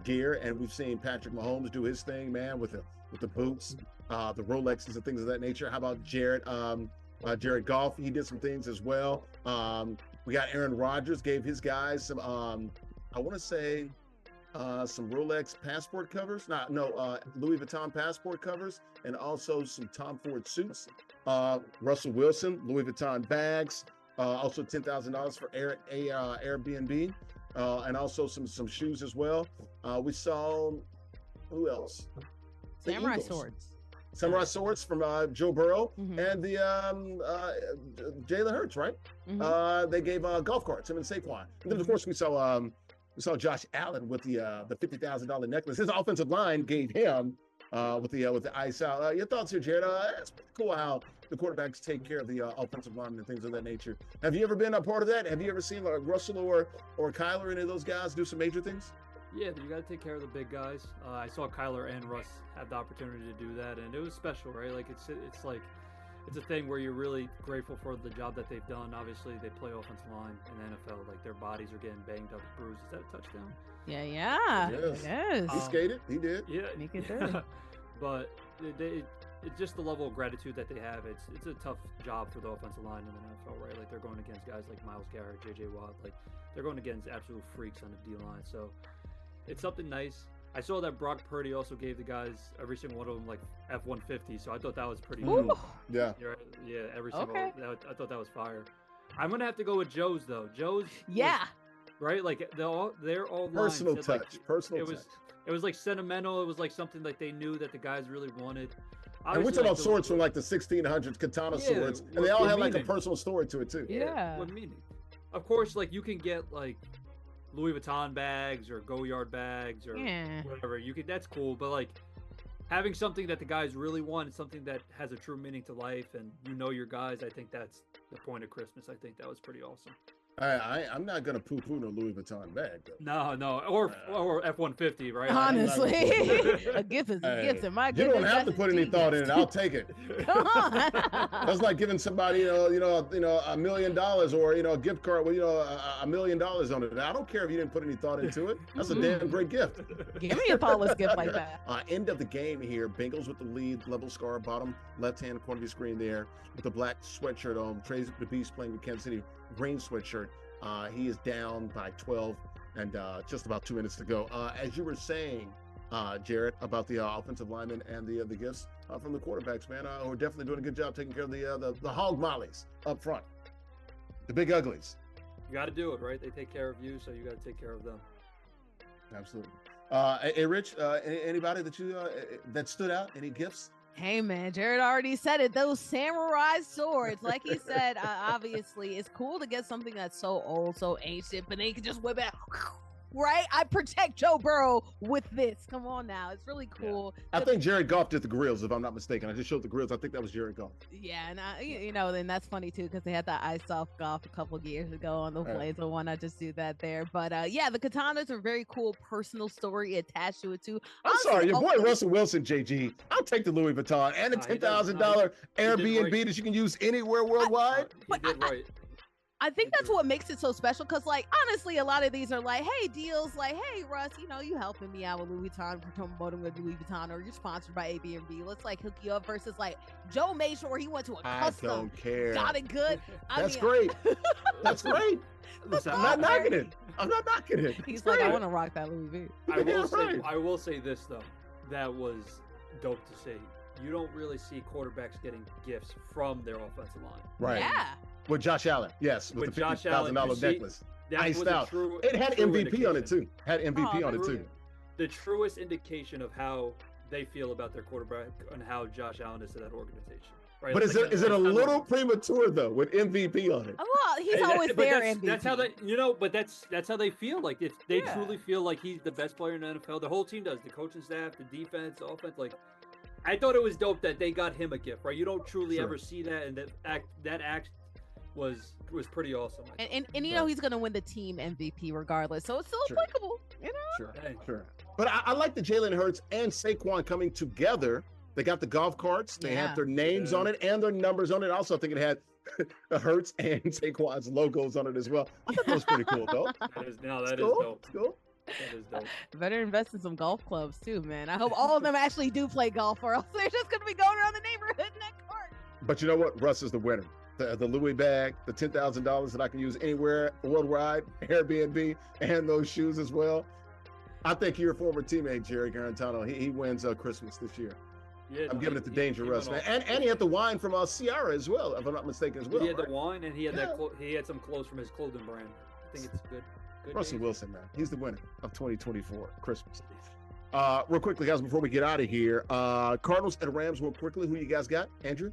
gear, and we've seen Patrick Mahomes do his thing, man, with the boots, the Rolexes and things of that nature. How about Jarrett? Jared Goff, he did some things as well. We got Aaron Rodgers, gave his guys some, I want to say, some Rolex passport covers. Louis Vuitton passport covers, and also some Tom Ford suits. Russell Wilson, Louis Vuitton bags, also $10,000 for Airbnb, and also some shoes as well. We saw, who else? Samurai swords. Samurai swords from Joe Burrow and the Jalen Hurts, right? They gave golf carts, him and Saquon. And then of course we saw Josh Allen with the $50,000 necklace. His offensive line gave him with the ice out. Your thoughts here, Jared? It's pretty cool how the quarterbacks take care of the offensive line and things of that nature. Have you ever been a part of that? Have you ever seen Russell or Kyler, any of those guys, do some major things? Yeah, you got to take care of the big guys. I saw Kyler and Russ have the opportunity to do that, and it was special, right? Like it's a thing where you're really grateful for the job that they've done. Obviously, they play offensive line in the NFL. Like their bodies are getting banged up, bruised. Is that a touchdown? Yeah. Yes. He skated. He did. Yeah. He did. But it's just the level of gratitude that they have. It's a tough job for the offensive line in the NFL, right? Like they're going against guys like Myles Garrett, J.J. Watt. Like they're going against absolute freaks on the D-line. So it's something nice. I saw that Brock Purdy also gave the guys, every single one of them, like F-150. So I thought that was pretty cool. Yeah. Yeah, every single one. I thought that was fire. I'm going to have to go with Joe's, though. Joe's. Yeah. Right? Like, they're all personal touch. Like, personal touch. It was like sentimental. It was like something like they knew that the guys really wanted. Obviously, and we're talking about swords from like the 1600s, katana swords. And they all have like a personal story to it, too. Yeah. What meaning? Of course, like, you can get, like, Louis Vuitton bags or Goyard bags or whatever. That's cool, but like having something that the guys really want, something that has a true meaning to life, and you know your guys, I think that's the point of Christmas. I think that was pretty awesome. I'm not gonna poo-poo no Louis Vuitton bag though. No, or F-150, right? Honestly, a gift is a gift. And my you don't have to put any thought in it. I'll take it. Come on. That's like giving somebody, $1 million or a gift card with $1 million on it. I don't care if you didn't put any thought into it. That's a damn great gift. Give me a flawless gift like that. End of the game here. Bengals with the lead. Level scar, bottom left-hand corner of your screen there with the black sweatshirt on. Trey the Beast playing with Kansas City. Green sweatshirt. He is down by 12 and just about 2 minutes to go. As you were saying, Jarrett, about the offensive linemen and the gifts from the quarterbacks, man, who are definitely doing a good job taking care of the hog mollies up front, the big uglies. You got to do it, right? They take care of you, so you got to take care of them. Absolutely. Hey, Rich, anybody that stood out? Any gifts? Hey, man, Jarrett already said it. Those samurai swords, like he said, obviously, it's cool to get something that's so old, so ancient, but they can just whip it out. right? I protect Joe Burrow with this. Come on now. It's really cool. Yeah. I think Jared Goff did the grills, if I'm not mistaken. I just showed the grills. I think that was Jared Goff. Yeah, and then that's funny too, because they had that ice off golf a couple of years ago on the plays. So why not just do that there? But the katanas are very cool personal story attached to it too. I'm sorry, your boy Russell Wilson, JG. I'll take the Louis Vuitton and the $10,000 Airbnb that you can use anywhere worldwide. He did right. I think that's what makes it so special, because, like, honestly, a lot of these are like, hey, deals, like, hey, Russ, you helping me out with Louis Vuitton for promoting with Louis Vuitton, or you're sponsored by Airbnb. Let's, like, hook you up, versus, like, Joe made sure he went to a custom. I don't care. Got it good. That's great. That's great. Listen, I'm not knocking it. He's like, I want to rock that Louis V. I will say this, though. That was dope to see. You don't really see quarterbacks getting gifts from their offensive line. Right. Yeah. With Josh Allen, yes, with the $50,000 necklace, iced out. It had MVP on it too. The truest indication of how they feel about their quarterback and how Josh Allen is to that organization. Right? But is it a little premature though with MVP on it? Well, he's always there. MVP. That's how they, but that's how they feel. Like if they truly feel like he's the best player in the NFL, the whole team does. The coaching staff, the defense, the offense, like. I thought it was dope that they got him a gift, right? You don't truly ever see that, and that act was pretty awesome. And he's going to win the team MVP regardless, so it's still applicable, Sure. But I like the Jalen Hurts and Saquon coming together. They got the golf carts. They have their names on it and their numbers on it. Also, I think it had Hurts and Saquon's logos on it as well. I thought that was pretty cool, though. That is dope. It's cool. That is dope. Better invest in some golf clubs too, man. I hope all of them actually do play golf, or else they're just gonna be going around the neighborhood in that cart. But you know what? Russ is the winner. The Louis bag, the $10,000 that I can use anywhere worldwide, Airbnb, and those shoes as well. I think your former teammate Jerry Guarantano, he wins Christmas this year. Yeah, I'm giving it to Danger Russ, man. And he had the wine from Ciara as well, if I'm not mistaken as well. He had the wine, and he had he had some clothes from his clothing brand. I think it's good. Russell Wilson, man. He's the winner of 2024 Christmas. Real quickly, guys, before we get out of here, Cardinals and Rams real quickly. Who you guys got? Andrew?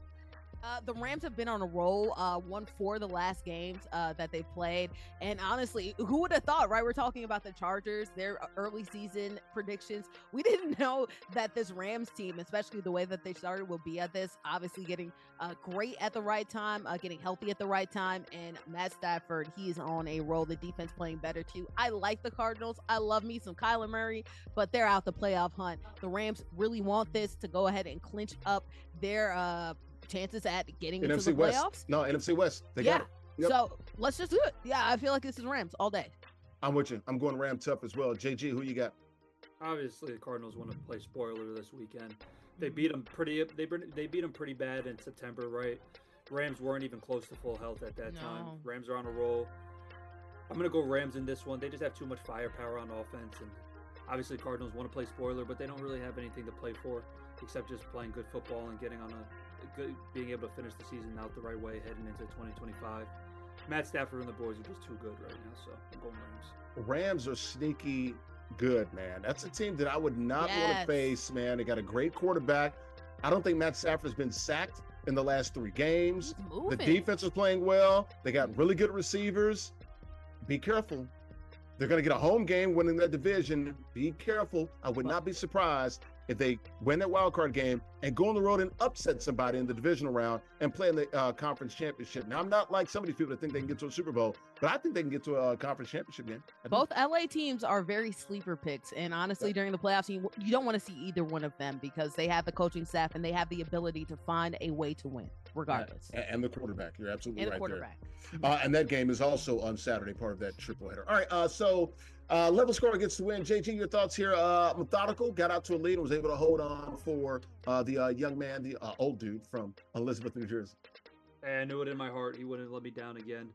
The Rams have been on a roll, won 4 of the last games that they played. And honestly, who would have thought, right? We're talking about the Chargers, their early season predictions. We didn't know that this Rams team, especially the way that they started, will be at this. Obviously getting great at the right time, getting healthy at the right time. And Matt Stafford, he is on a roll. The defense playing better too. I like the Cardinals. I love me some Kyler Murray, but they're out the playoff hunt. The Rams really want this to go ahead and clinch up their chances at getting into the playoffs. No, NFC West. They got it. Yep. So let's just do it. Yeah, I feel like this is Rams all day. I'm with you. I'm going Ram tough as well. JG, who you got? Obviously, the Cardinals want to play spoiler this weekend. They beat them pretty. They beat them pretty bad in September, right? Rams weren't even close to full health at that time. Rams are on a roll. I'm gonna go Rams in this one. They just have too much firepower on offense, and obviously Cardinals want to play spoiler, but they don't really have anything to play for except just playing good football and getting on being able to finish the season out the right way heading into 2025. Matt Stafford and the boys are just too good right now, so I'm going Rams. Rams are sneaky good, man. That's a team that I would not want to face, man. They got a great quarterback. I don't think Matt Stafford's been sacked in the last 3 games. The defense is playing well. They got really good receivers. Be careful. They're going to get a home game winning that division. Be careful. I would not be surprised if they win that wild card game and go on the road and upset somebody in the divisional round and play in the conference championship. Now, I'm not like some of these people that think they can get to a Super Bowl, but I think they can get to a conference championship game. Both LA teams are very sleeper picks. And honestly, during the playoffs, you don't want to see either one of them because they have the coaching staff and they have the ability to find a way to win regardless. And the quarterback. You're absolutely right quarterback. There. And that game is also on Saturday, part of that triple header. All right, so level scorer gets the win. JG, your thoughts here? Methodical, got out to a lead and was able to hold on for the young man, the old dude from Elizabeth, New Jersey. I knew it in my heart. He wouldn't let me down again.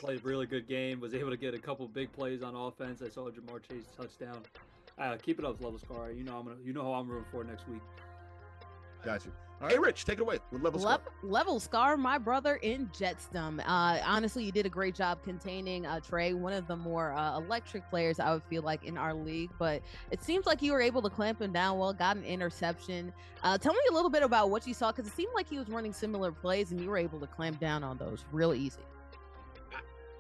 Played a really good game. Was able to get a couple big plays on offense. I saw Jamar Chase touchdown. Keep it up, level scorer. You know how I'm rooting for next week. Got you. All right, Rich, take it away with Level Scar. Level Scar, my brother in Jetsdom. Honestly, you did a great job containing Trey, one of the more electric players I would feel like in our league. But it seems like you were able to clamp him down well, got an interception. Tell me a little bit about what you saw, because it seemed like he was running similar plays and you were able to clamp down on those real easy.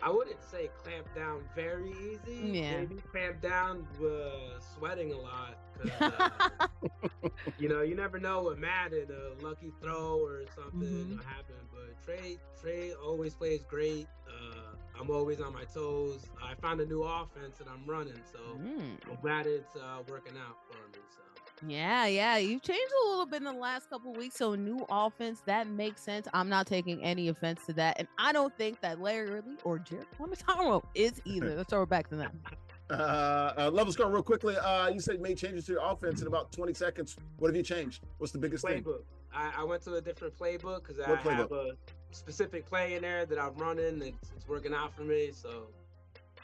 I wouldn't say clamp down very easy. Yeah. Maybe clamp down sweating a lot. 'Cause, you never know with Madden, a lucky throw or something will happen. But Trey always plays great. I'm always on my toes. I found a new offense that I'm running, so I'm glad it's working out for me. So. Yeah. You've changed a little bit in the last couple of weeks. So new offense, that makes sense. I'm not taking any offense to that. And I don't think that Larry Ridley or Jarrett is either. Let's throw it back to them. Level score real quickly. You said you made changes to your offense in about 20 seconds. What have you changed? What's the biggest thing? Playbook. I went to a different playbook because I have a specific play in there that I'm running. It's working out for me. So,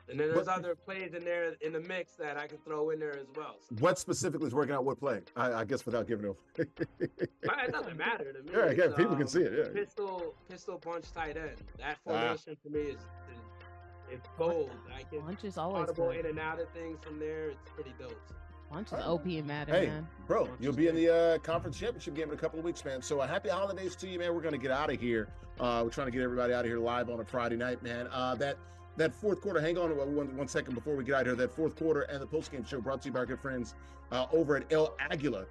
and then there's other plays in there in the mix that I can throw in there as well. So. What specifically is working out? What play? I guess without giving it away. It doesn't matter to me. Yeah, again, people can see it. Yeah. Pistol bunch tight end. That formation for me is it's gold. I can audible in and out of things from there. It's pretty dope. Bunch is OP and Madden, man. Bro, you'll be in the conference championship game in a couple of weeks, man. So happy holidays to you, man. We're going to get out of here. We're trying to get everybody out of here live on a Friday night, man. That fourth quarter, hang on one second before we get out of here. That fourth quarter and the postgame show brought to you by our good friends over at El Aguila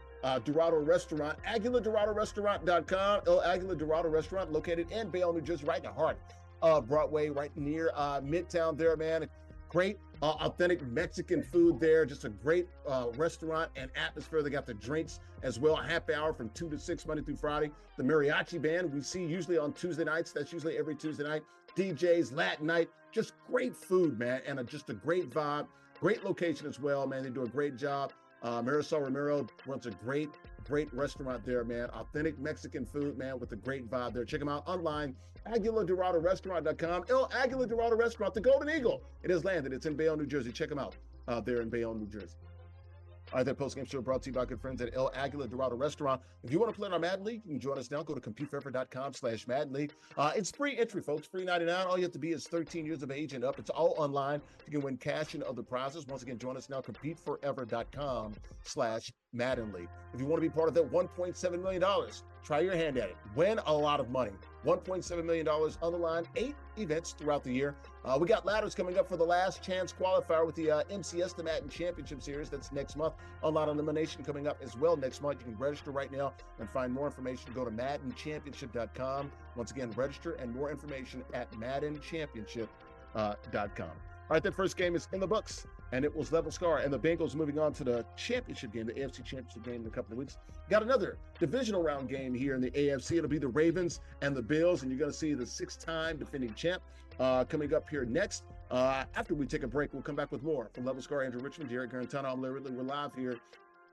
Dorado Restaurant, AguilaDoradoRestaurant.com. El Aguila Dorado Restaurant, located in Bayonne, New Jersey, right in the heart of Broadway, right near Midtown there, man. Great authentic Mexican food there. Just a great restaurant and atmosphere. They got the drinks as well. Happy hour from 2 to 6 Monday through Friday. The mariachi band we see usually on Tuesday nights. That's usually every Tuesday night. DJs, Latin night. Just great food, man, and just a great vibe. Great location as well, man. They do a great job. Marisol Romero runs a great restaurant there, man. Authentic Mexican food, man, with a great vibe there. Check them out online, AguilaDoradoRestaurant.com. El Aguila Dorado Restaurant, the Golden Eagle. It has landed. It's in Bayonne, New Jersey. Check them out there in Bayonne, New Jersey. All right, that postgame show brought to you by good friends at El Aguila Dorado Restaurant. If you want to play in our Madden League, you can join us now. Go to COMPETE4EVER.com/Madden League. It's free entry, folks. Free $99. All you have to be is 13 years of age and up. It's all online. You can win cash and other prizes. Once again, join us now. COMPETE4EVER.com/Madden League. If you want to be part of that $1.7 million, try your hand at it. Win a lot of money. $1.7 million on the line, 8 events throughout the year. We got ladders coming up for the last chance qualifier with the MCS, the Madden Championship Series. That's next month. Online elimination coming up as well next month. You can register right now and find more information. Go to MaddenChampionship.com. Once again, register and more information at MaddenChampionship.com. All right, that first game is in the books, and it was level scar. And the Bengals moving on to the championship game, the AFC Championship game in a couple of weeks. Got another divisional round game here in the AFC. It'll be the Ravens and the Bills, and you're going to see the 6-time defending champ coming up here next. After we take a break, we'll come back with more from Level Scar, Andrew Richmond, Jarrett Guarantano. I'm Larry Ridley. We're live here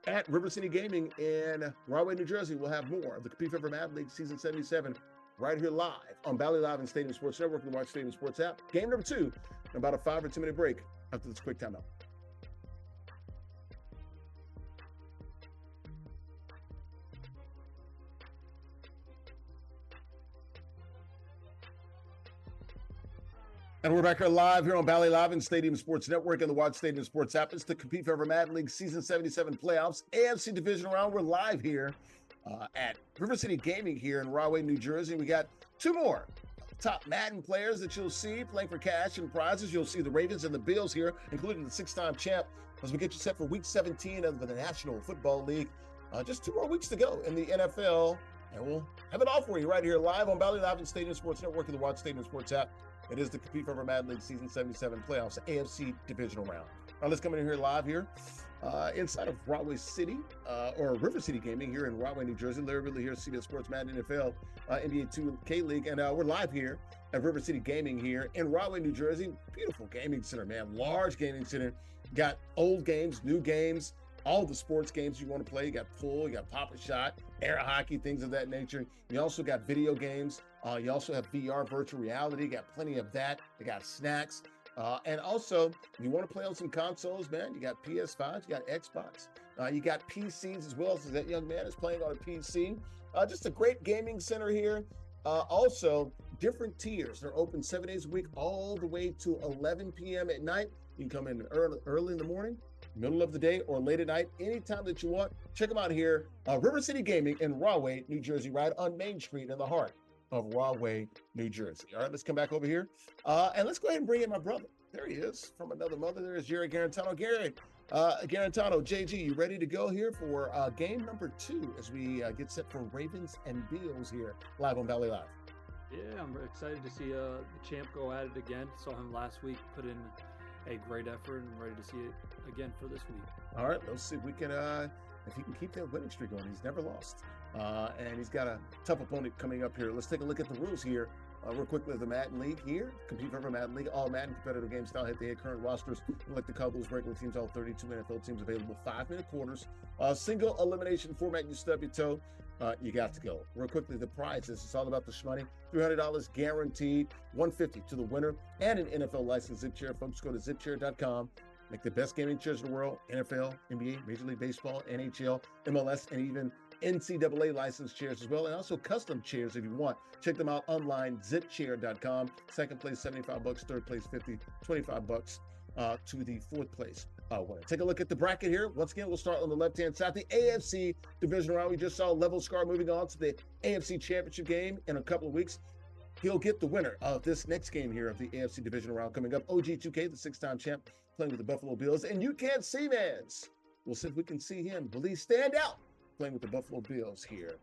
at River City Gaming in Rahway, New Jersey. We'll have more of the COMPETE4EVER Madden League Season 77 right here live on Valley Live and Stadium Sports Network and the Watch Stadium Sports app. Game number 2 in about a 5 or 10 minute break after this quick timeout. And we're back here live here on Valley Live and Stadium Sports Network and the Watch Stadium Sports app. It's the COMPETE4EVER Madden League Season 77 Playoffs, AFC Divisional Round. We're live here at River City Gaming here in Rahway, New Jersey. We got 2 more top Madden players that you'll see playing for cash and prizes. You'll see the Ravens and the Bills here, including the 6-time champ, as we get you set for Week 17 of the National Football League. Just 2 more weeks to go in the NFL, and we'll have it all for you right here live on Valley Live and Stadium Sports Network and the Watch Stadium Sports app. It is the COMPETE4EVER Madden League Season 77 Playoffs, AFC Divisional Round. Now let's come in here live here inside of Rahway City, or River City Gaming here in Rahway, New Jersey. Larry Ridley here, CBS Sports Madden NFL, NBA 2K League, and we're live here at River City Gaming here in Rahway, New Jersey. Beautiful gaming center, man. Large gaming center. Got old games, new games, all the sports games you want to play. You got pool, you got pop-a-shot, air hockey, things of that nature. You also got video games. You also have VR, virtual reality. You got plenty of that. You got snacks. And also, if you want to play on some consoles, man, you got PS5s, you got Xbox. You got PCs as well, so that young man is playing on a PC. Just a great gaming center here. Also, different tiers. They're open 7 days a week, all the way to 11 p.m. at night. You can come in early in the morning, middle of the day, or late at night, anytime that you want. Check them out here, River City Gaming in Rahway, New Jersey, right on Main Street in the heart of Rahway, New Jersey. All right, let's come back over here. And let's go ahead and bring in my brother. There he is, from another mother. There is Jarrett Guarantano. Guarantano, JG, you ready to go here for game number 2 as we get set for Ravens and Bills here live on Valley Live? Yeah, I'm excited to see the champ go at it again. Saw him last week, put in a great effort, and ready to see it again for this week. All right, let's see if we can, if he can keep that winning streak going. He's never lost, and he's got a tough opponent coming up here. Let's take a look at the rules here. Real quickly, the Madden League here. Compete for Madden League. All Madden competitive game style head-to-head current rosters. Like the Cardinals, regular teams, all 32 NFL teams available. 5-minute quarters. Single elimination format. You stub your toe. You got to go. Real quickly, the prizes. It's all about the shmoney. $300 guaranteed. $150 to the winner. And an NFL licensed zip chair. Folks, go to zipchair.com. Make the best gaming chairs in the world. NFL, NBA, Major League Baseball, NHL, MLS, and even NCAA licensed chairs as well, and also custom chairs if you want. Check them out online, zipchair.com. Second place, $75. Third place, $50. $25 to the fourth place winner. Take a look at the bracket here. Once again, we'll start on the left-hand side. The AFC Divisional round. We just saw Level Scar moving on to the AFC Championship game in a couple of weeks. He'll get the winner of this next game here of the AFC Divisional round coming up. OG2K, the 6-time champ, playing with the Buffalo Bills. And you can't see Mans. We'll see if we can see him. Will he stand out? Playing with the Buffalo Bills here.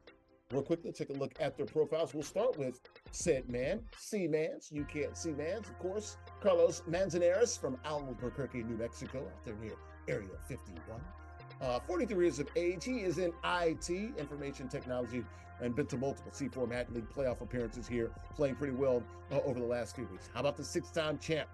Real quickly, take a look at their profiles. We'll start with said man, C-Mans. You can't see Mans, of course. Carlos Manzanares from Albuquerque, New Mexico, out there near Area 51. 43 years of age. He is in IT, information technology, and been to multiple C4 Madden League playoff appearances here, playing pretty well over the last few weeks. How about the 6-time champ,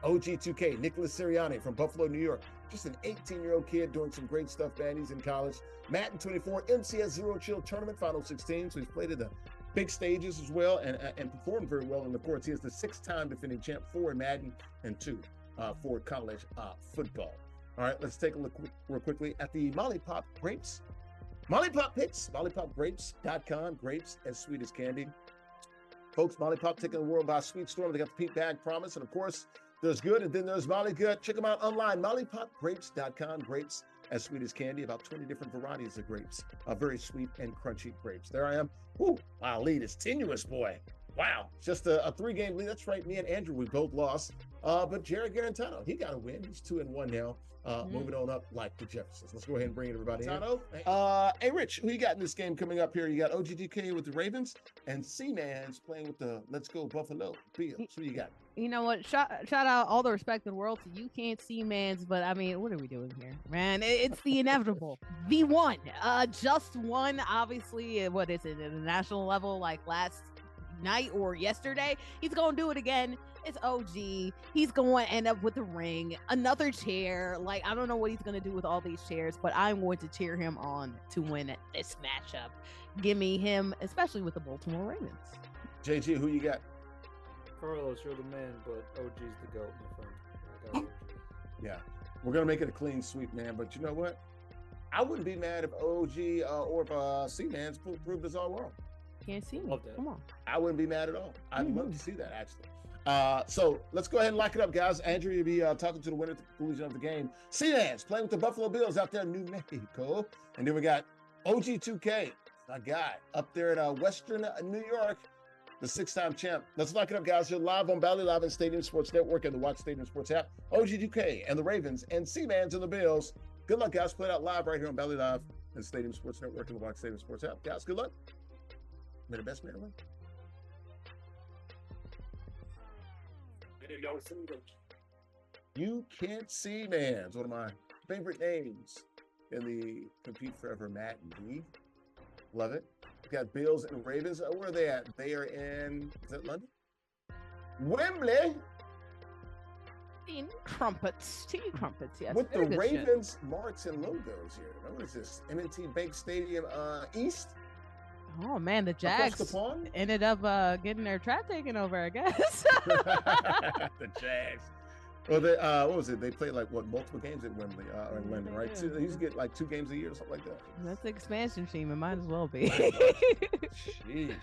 OG2K, Nicholas Sirianni from Buffalo, New York. Just an 18-year-old kid doing some great stuff, man. He's in college. Madden 24, MCS Zero Chill Tournament, Final 16. So he's played at the big stages as well and performed very well. And of course, he is the 6-time defending champ, 4 in Madden and 2 for college football. All right, let's take a look real quickly at the Molly Pop Grapes. Molly Pop Picks, mollypopgrapes.com. Grapes as sweet as candy. Folks, Molly Pop taking the world by sweet storm. They got the Pink Bag Promise. And of course, there's good, and then there's Molly Good. Check them out online, mollypopgrapes.com. Grapes as sweet as candy, about 20 different varieties of grapes. Very sweet and crunchy grapes. There I am. Woo, wow, lead is tenuous, boy. Wow, just a 3-game lead. That's right, me and Andrew, we both lost. But Jarrett Guarantano, he got a win. He's 2-1 now. Moving on up like the Jeffersons. Let's go ahead and bring everybody in. Hey, Rich, who you got in this game coming up here? You got OGDK with the Ravens and C-Man's playing with the Let's Go Buffalo Bills. Who you got? You know what? Shout out all the respect in the world to you can't see Mans, but I mean, what are we doing here, man? It's the inevitable. The one, just one. Obviously, what is it at the national level? Like last night or yesterday, he's gonna do it again. It's OG. He's going to end up with a ring, another chair. Like, I don't know what he's going to do with all these chairs, but I'm going to cheer him on to win this matchup. Give me him, especially with the Baltimore Ravens. JG, who you got? Carlos, you're the man, but OG's the GOAT, my friend. I got OG. Yeah, we're going to make it a clean sweep, man. But you know what? I wouldn't be mad if OG or if C-Man's proved us all wrong. Can't see me. Love that. Come on. I wouldn't be mad at all. I'd love to see that, actually. So let's go ahead and lock it up, guys. Andrea will be talking to the winner at the conclusion of the game. C-Man's playing with the Buffalo Bills out there in New Mexico. And then we got OG2K, my guy, up there in Western New York, the 6-time champ. Let's lock it up, guys. You're live on Valley Live and Stadium Sports Network and the Watch Stadium Sports app. OG2K and the Ravens and C-Man's and the Bills. Good luck, guys. Play it out live right here on Valley Live and Stadium Sports Network and the Watch Stadium Sports app. Guys, good luck. May the best man win. You can't see Mans. One of my favorite names in the Compete Forever Madden League. Love it. We got Bills and Ravens. Where are they at? They are in, is that London? Wembley. Tea crumpets, yes. With the Ravens marks and logos here. What is this? M&T Bank Stadium East? Oh man, the Jags ended up getting their trap taken over, I guess. The Jags. Well, they what was it? They played like multiple games at Wembley or in London, right? So they used to get like 2 games a year or something like that. That's the expansion team. It might as well be. Sheesh.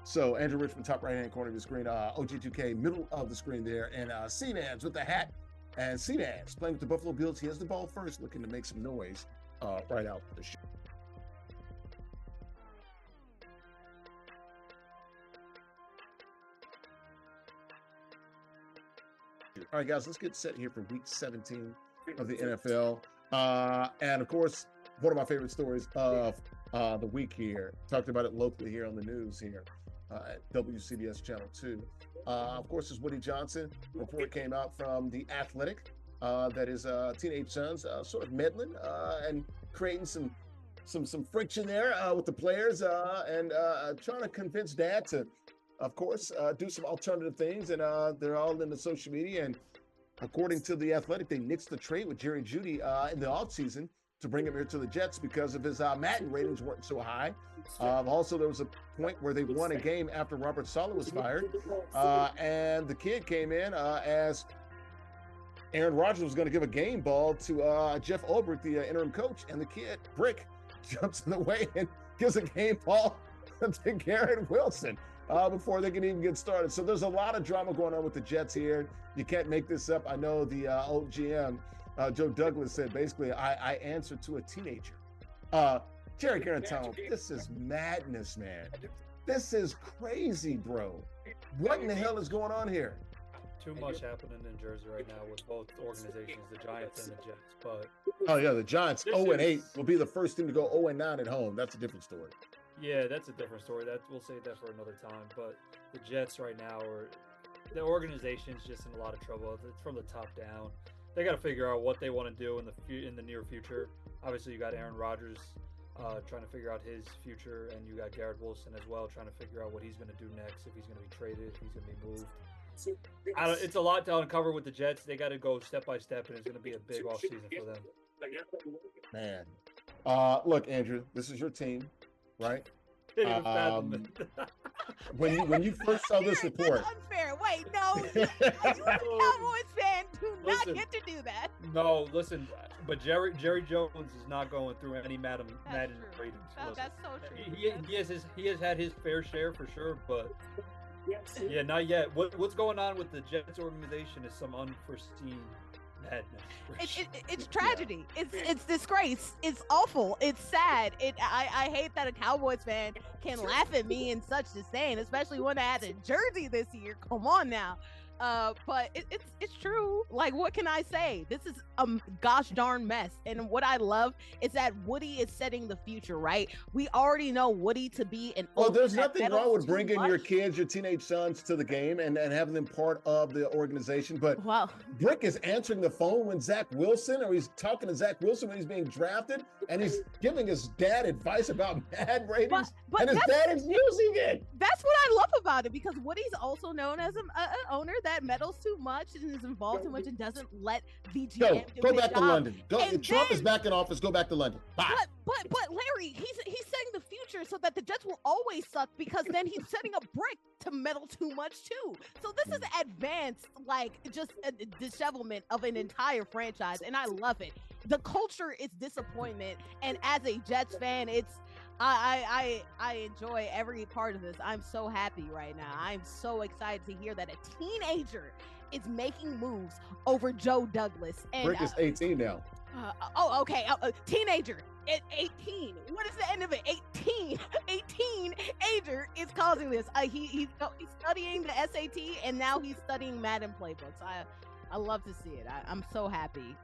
So Andrew Richmond, top right-hand corner of the screen. OG2K, middle of the screen there, and C-Man's with the hat. And C-Man's playing with the Buffalo Bills. He has the ball first, looking to make some noise right out the shoot. All right, guys, let's get set here for week 17 of the NFL. And of course, one of my favorite stories of the week here. Talked about it locally here on the news here at WCBS Channel 2. Of course, is Woody Johnson. Report came out from The Athletic that his teenage son's sort of meddling and creating some friction there with the players and trying to convince dad to, of course, do some alternative things. And they're all in the social media. And according to The Athletic, they nixed the trade with Jerry Jeudy in the offseason to bring him here to the Jets because of his Madden ratings weren't so high. Also, there was a point where they won a game after Robert Saleh was fired. And the kid came in as Aaron Rodgers was going to give a game ball to Jeff Ulbrich, the interim coach. And the kid, Brick, jumps in the way and gives a game ball to Garrett Wilson before they can even get started. So there's a lot of drama going on with the Jets here. You can't make this up. I know the old GM, Joe Douglas, said basically, I answered to a teenager. Jerry Guarantano, this is madness, man. This is crazy, bro. What in the hell is going on here? Too much happening in Jersey right now with both organizations, the Giants and the Jets. But oh yeah, the Giants 0-8 will be the first team to go 0-9 at home. That's a different story. Yeah, that's a different story. That we'll save that for another time. But the Jets right now the organization's just in a lot of trouble. It's from the top down. They got to figure out what they want to do in the near future. Obviously, you got Aaron Rodgers trying to figure out his future, and you got Garrett Wilson as well trying to figure out what he's going to do next, if he's going to be traded, if he's going to be moved. It's a lot to uncover with the Jets. They got to go step by step, and it's going to be a big offseason for them. Man, look, Andrew, this is your team, right? When you first saw this report, that's unfair. Wait, no, you as a Cowboys fan do not get to do that. No, listen, but Jerry Jones is not going through any Madden ratings. That's so true. He has had his fair share for sure, but yeah, not yet. What's going on with the Jets organization is some unforeseen madness. It's tragedy. Yeah. It's disgrace. It's awful. It's sad. I hate that a Cowboys fan can laugh at me in such disdain, especially when I had a jersey this year. Come on now. But it's true. Like, what can I say? This is a gosh darn mess. And what I love is that Woody is setting the future, right? We already know Woody to be an. Well, there's nothing wrong with bringing your kids, your teenage sons to the game and having them part of the organization. But Brick is answering the phone when Zach Wilson, or he's talking to Zach Wilson when he's being drafted, and he's giving his dad advice about Madden ratings, and his dad is using it. That's what I love about it, because Woody's also known as an owner that meddles too much and is involved too much and doesn't let the GM go back to London. Trump is back in office. Go back to London. Bye. But Larry, he's setting the future so that the Jets will always suck, because then he's setting up Brick to meddle too much too. So this is advanced, like, just a dishevelment of an entire franchise, and I love it. The culture is disappointment, and as a Jets fan, I enjoy every part of this. I'm so happy right now. I'm so excited to hear that a teenager is making moves over Joe Douglas. And Brick is 18 now. Okay. Teenager at 18. What is the end of it? 18 ager is causing this. He's studying the SAT, and now he's studying Madden playbooks. I love to see it. I'm so happy.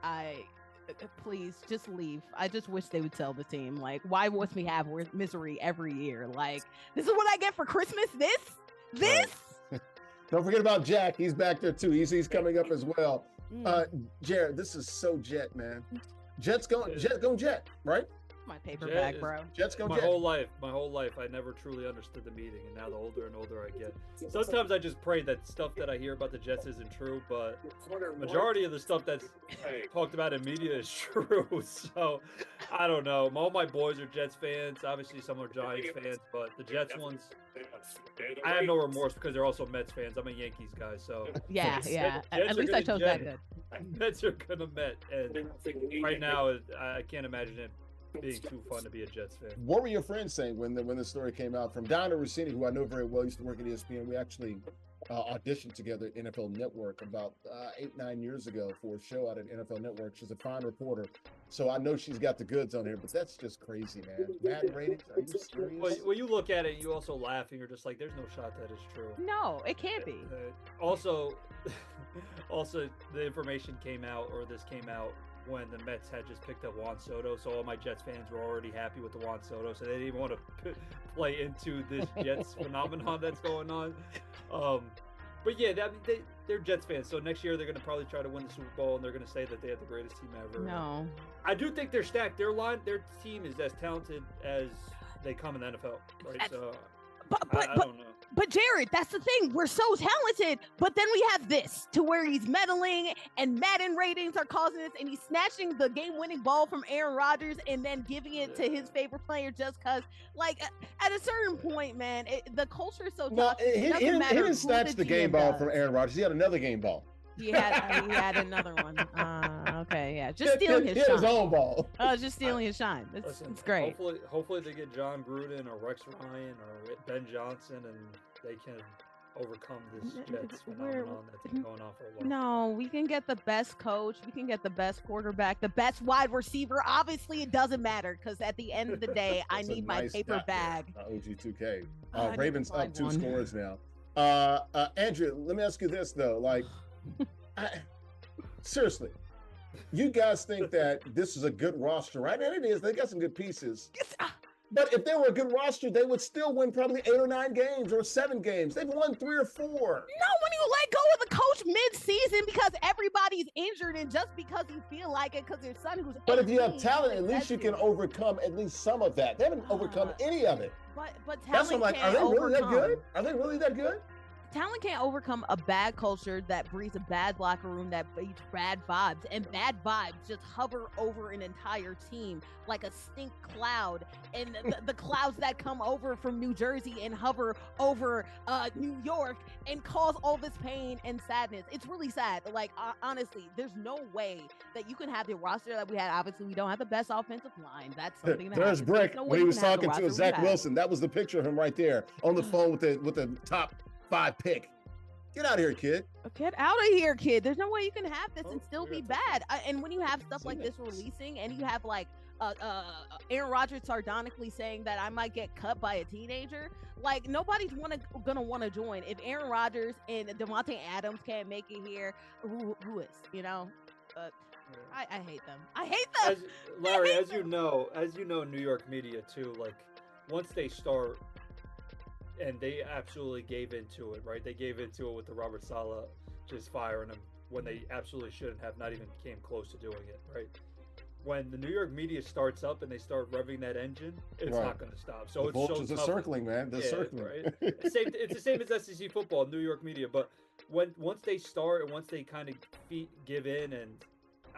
Please just leave. I just wish they would tell the team, like, why must we have misery every year? Like, this is what I get for Christmas. This. Right. Don't forget about Jack. He's back there too. He's coming up as well. Jarrett, this is so Jet, man. Jets going Jet, right? My paper bag, bro. Jets go my Jet. whole life, I never truly understood the meaning, and now the older and older I get, sometimes I just pray that stuff that I hear about the Jets isn't true, but majority of the stuff that's talked about in media is true. So I don't know. All my boys are Jets fans. Obviously, some are Giants fans, but the Jets ones, I have no remorse because they're also Mets fans. I'm a Yankees guy, so yeah. At least I chose that good. Mets are gonna Met, and right now I can't imagine it being too fun to be a Jets fan. What were your friends saying when the story came out? From Donna Rossini, who I know very well, used to work at ESPN. We actually auditioned together at NFL Network about 8-9 years ago for a show out at NFL Network. She's a fine reporter, so I know she's got the goods on here, but that's just crazy, man. Madden ratings? Are you serious? Well, you look at it, you also laugh, and you're just like, there's no shot that is true. No, it can't be. Also, Also, the information came out, or this came out, when the Mets had just picked up Juan Soto, so all my Jets fans were already happy with the Juan Soto, so they didn't want to play into this Jets phenomenon that's going on. But yeah, they're Jets fans, so next year they're going to probably try to win the Super Bowl, and they're going to say that they have the greatest team ever. No. I do think they're stacked. Their team is as talented as they come in the NFL, right? So I don't know. But Jarrett, that's the thing. We're so talented, but then we have this to where he's meddling and Madden ratings are causing this, and he's snatching the game-winning ball from Aaron Rodgers and then giving it to his favorite player just because, like, at a certain point, man, the culture is so toxic. He didn't snatch the game ball from Aaron Rodgers. He had another game ball. He had another one. Okay, yeah, just stealing his shine. He had his own ball. Just stealing his shine. It's great. Hopefully they get John Gruden or Rex Ryan or Ben Johnson, and they can overcome this Jets phenomenon that's been going on for a while. No, we can get the best coach. We can get the best quarterback, the best wide receiver. Obviously, it doesn't matter because at the end of the day, I need my paper bag. OG2K. Ravens up 2 scores now. Andrea, let me ask you this though. Like, seriously, you guys think that this is a good roster, right? And it is. They got some good pieces. But if they were a good roster, they would still win probably 8 or 9 games or 7 games. They've won 3 or 4. No, when you let go of the coach mid-season because everybody's injured and just because you feel like it because your son who's But if you have talent, at least you can overcome at least some of that. They haven't overcome any of it. But that's what I'm like, are they really that good? Are they really that good? Talent can't overcome a bad culture that breeds a bad locker room that breeds bad vibes, and bad vibes just hover over an entire team like a stink cloud, and the clouds that come over from New Jersey and hover over New York and cause all this pain and sadness. It's really sad. Like, honestly, there's no way that you can have the roster that we had. Obviously, we don't have the best offensive line. That's something that there's Brick when he was talking to Zach Wilson. That was the picture of him right there on the phone with the top 5 pick. Get out of here, kid. Get out of here, kid. There's no way you can have this and still be bad. And when you have stuff like this releasing, and you have like Aaron Rodgers sardonically saying that I might get cut by a teenager, like nobody's gonna want to join. If Aaron Rodgers and Devontae Adams can't make it here, who is? You know. I hate them. I hate them. Larry, as you know, New York media too. Like once they start. And they absolutely gave into it, right? They gave into it with the Robert Saleh just firing him when they absolutely shouldn't have, not even came close to doing it, right? When the New York media starts up and they start revving that engine, it's not going to stop. So the vultures are circling, man. They're circling. Right? It's the same as SEC football, New York media. But once they start and once they kind of give in, and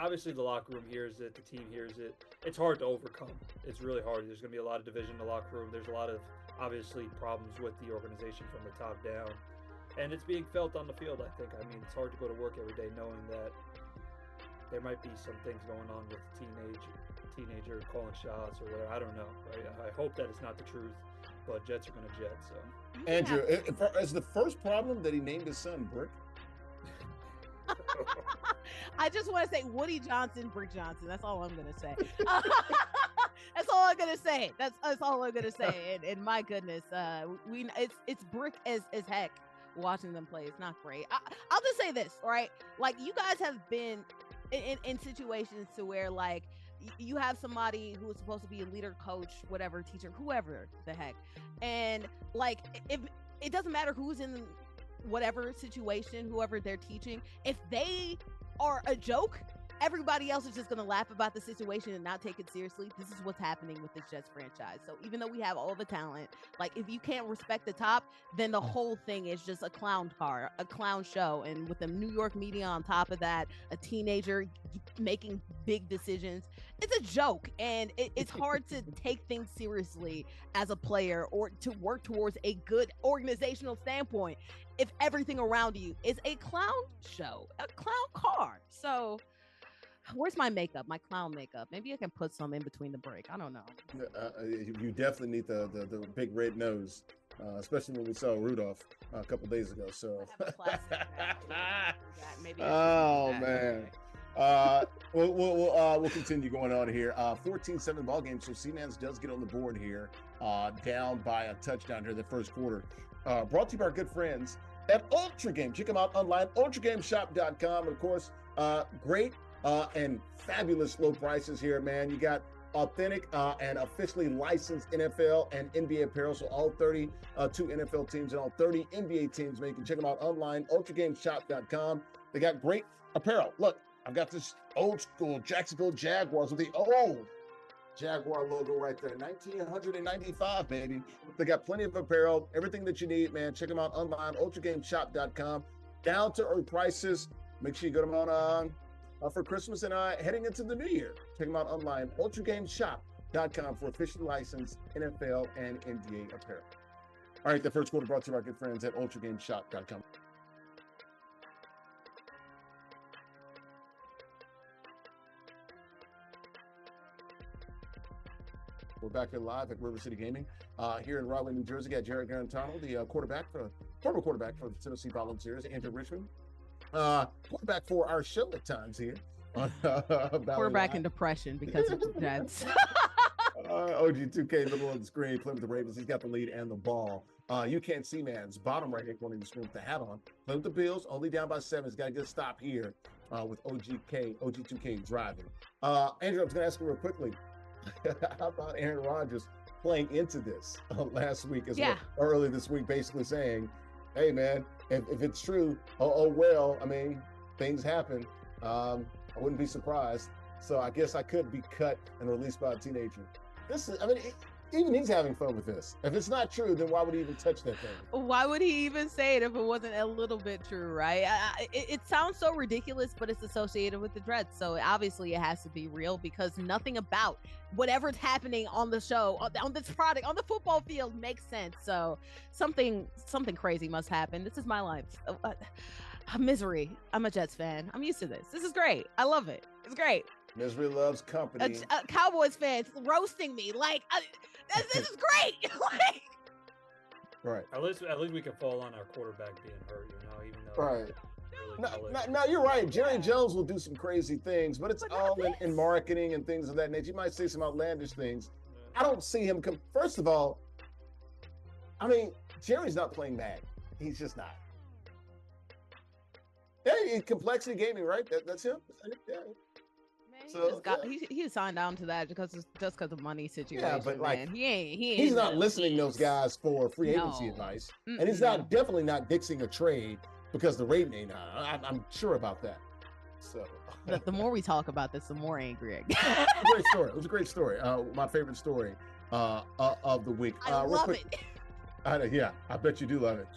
obviously the locker room hears it, the team hears it, it's hard to overcome. It's really hard. There's going to be a lot of division in the locker room. There's a lot of obviously problems with the organization from the top down, and it's being felt on the field. I think. I mean, it's hard to go to work every day knowing that there might be some things going on with the teenager calling shots or whatever. I don't know. Right? I hope that it's not the truth, but Jets are going to jet. So, Andrew, is the first problem that he named his son Brick? I just want to say Woody Johnson, Brick Johnson. That's all I'm going to say. That's all I'm gonna say. That's all I'm gonna say. And my goodness, it's brick as heck watching them play. It's not great. I'll just say this, all right? Like you guys have been in situations to where like you have somebody who is supposed to be a leader, coach, whatever, teacher, whoever the heck, and like if it doesn't matter who's in whatever situation, whoever they're teaching, if they are a joke, everybody else is just going to laugh about the situation and not take it seriously. This is what's happening with this Jets franchise. So even though we have all the talent, like if you can't respect the top, then the whole thing is just a clown car, a clown show. And with the New York media on top of that, a teenager making big decisions, it's a joke. And it's hard to take things seriously as a player or to work towards a good organizational standpoint if everything around you is a clown show, a clown car. So where's my makeup, my clown makeup? Maybe I can put some in between the break. I don't know. You definitely need the big red nose, especially when we saw Rudolph a couple days ago. So, man. We'll continue going on here. 14-7 ball game. So C-Nans does get on the board here, down by a touchdown here in the first quarter. Brought to you by our good friends at Ultra Game. Check them out online, ultragameshop.com. Of course, great and fabulous low prices here, man. You got authentic and officially licensed NFL and NBA apparel. So all 32 NFL teams and all 30 NBA teams, man. You can check them out online, ultragameshop.com. They got great apparel. Look, I've got this old school Jacksonville Jaguars with the old Jaguar logo right there. 1995, baby. They got plenty of apparel, everything that you need, man. Check them out online, ultragameshop.com. Down to earth prices. Make sure you go to them on for Christmas and heading into the new year. Check them out online, ultragameshop.com for officially licensed NFL and NBA apparel. All right, the first quarter brought to you by our good friends at ultragameshop.com. We're back here live at River City Gaming here in Rahway, New Jersey. Got Jarrett Guarantano, the former quarterback for the Tennessee Volunteers, Andrea Richmond. Quarterback for our show at times here. Quarterback in depression because of the Jets. OG2K, middle of the screen, playing with the Ravens. He's got the lead and the ball. You can't see man's bottom right hand corner of the screen with the hat on. Play with the Bills, only down by 7. He's got a good stop here with OG2K driving. Andrew, I was going to ask you real quickly. How about Aaron Rodgers playing into this last week as well, or early this week, basically saying, hey, man, if it's true, well, I mean, things happen. I wouldn't be surprised. So I guess I could be cut and released by a teenager. Even he's having fun with this. If it's not true, then why would he even touch that thing? Why would he even say it if it wasn't a little bit true, right? It sounds so ridiculous, but it's associated with the Dreads. So obviously it has to be real because nothing about whatever's happening on the show, on this product, on the football field makes sense. So something crazy must happen. This is my life. Misery. I'm a Jets fan. I'm used to this. This is great. I love it. It's great. Misery loves company. Cowboys fans roasting me like this is great. Like, right. At least we can fall on our quarterback being hurt, even though. Right. No, you're right. Jerry Jones will do some crazy things, but it's all in marketing and things of that nature. You might say some outlandish things. Yeah. I don't see him come. First of all, I mean, Jerry's not playing Madden. He's just not. Hey, Complexity Gaming, right? That's him. Yeah. So he signed on to that just because of money situation. Yeah, but like he's not listening to those guys for free agency advice, and he's definitely not dixing a trade because the rating ain't on. I'm sure about that. So the more we talk about this, the more angry I get. Great story. It was a great story. My favorite story of the week. I love it. Yeah, I bet you do love it.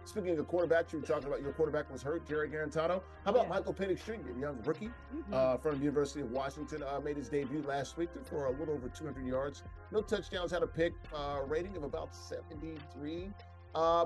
Speaking of quarterbacks, you were talking about your quarterback was hurt, Jarrett Guarantano. How about Michael Penix Jr., young rookie from the University of Washington, made his debut last week for a little over 200 yards. No touchdowns, had a pick rating of about 73.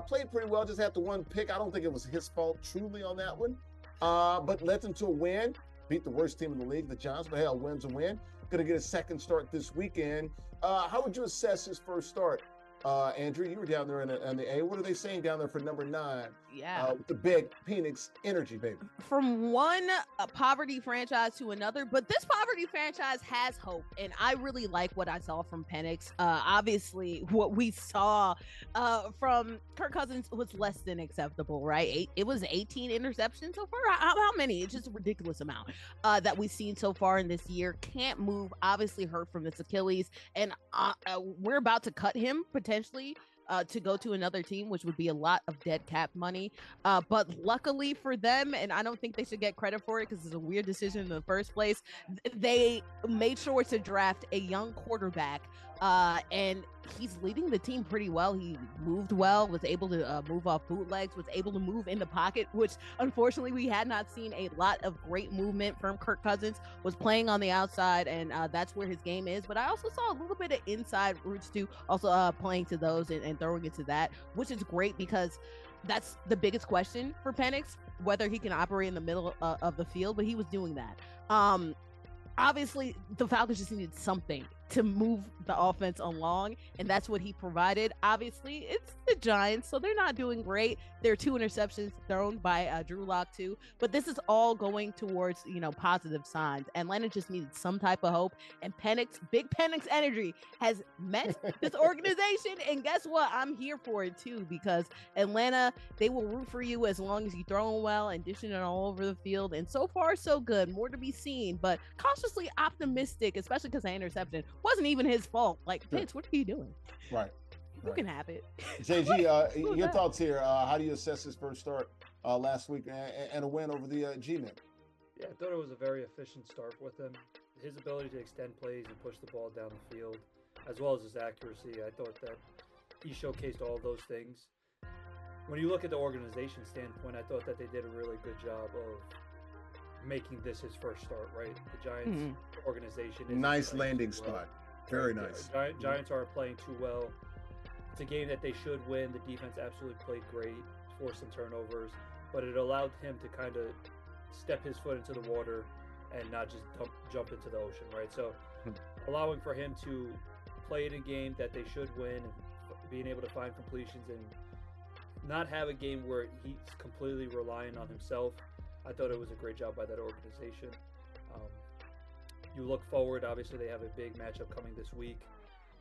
Played pretty well, just had the one pick. I don't think it was his fault truly on that one, but led them to a win. Beat the worst team in the league, the Giants, but hell, win's a win. Going to get a second start this weekend. How would you assess his first start? Andrew, you were down there in the A. What are they saying down there for number 9? Yeah. With the big Penix energy, baby. From one poverty franchise to another, but this poverty franchise has hope, and I really like what I saw from Penix. Obviously, what we saw from Kirk Cousins was less than acceptable, right? It was 18 interceptions so far. How many? It's just a ridiculous amount that we've seen so far in this year. Can't move, obviously hurt from his Achilles, and we're about to cut him potentially to go to another team, which would be a lot of dead cap money. But luckily for them, and I don't think they should get credit for it because it's a weird decision in the first place, they made sure to draft a young quarterback, and he's leading the team pretty well. He moved well, was able to move off bootlegs, was able to move in the pocket, which unfortunately we had not seen a lot of great movement from Kirk Cousins, was playing on the outside, and that's where his game is. But I also saw a little bit of inside routes too, also playing to those and throwing it to that, which is great because that's the biggest question for Penix, whether he can operate in the middle of the field, but he was doing that. Obviously, the Falcons just needed something to move the offense along, and that's what he provided. Obviously, it's the Giants, so they're not doing great. There are 2 interceptions thrown by Drew Lock too, but this is all going towards, positive signs. Atlanta just needed some type of hope, and Big Penix energy has met this organization, and guess what? I'm here for it too, because Atlanta, they will root for you as long as you throw them well and dishing it all over the field, and so far so good. More to be seen, but cautiously optimistic, especially because the interception wasn't even his fault. Like, Pitts, what are you doing? Right. You can have it. JG, your thoughts here. How do you assess his first start last week and a win over the G-Men? Yeah, I thought it was a very efficient start with him. His ability to extend plays and push the ball down the field, as well as his accuracy, I thought that he showcased all those things. When you look at the organization standpoint, I thought that they did a really good job of making this his first start, right? The Giants organization is nice landing spot. Very nice. Giants aren't playing too well. It's a game that they should win. The defense absolutely played great, forced some turnovers, but it allowed him to kind of step his foot into the water and not just jump into the ocean, right? So allowing for him to play in a game that they should win and being able to find completions and not have a game where he's completely relying on himself, I thought it was a great job by that organization. You look forward, obviously they have a big matchup coming this week.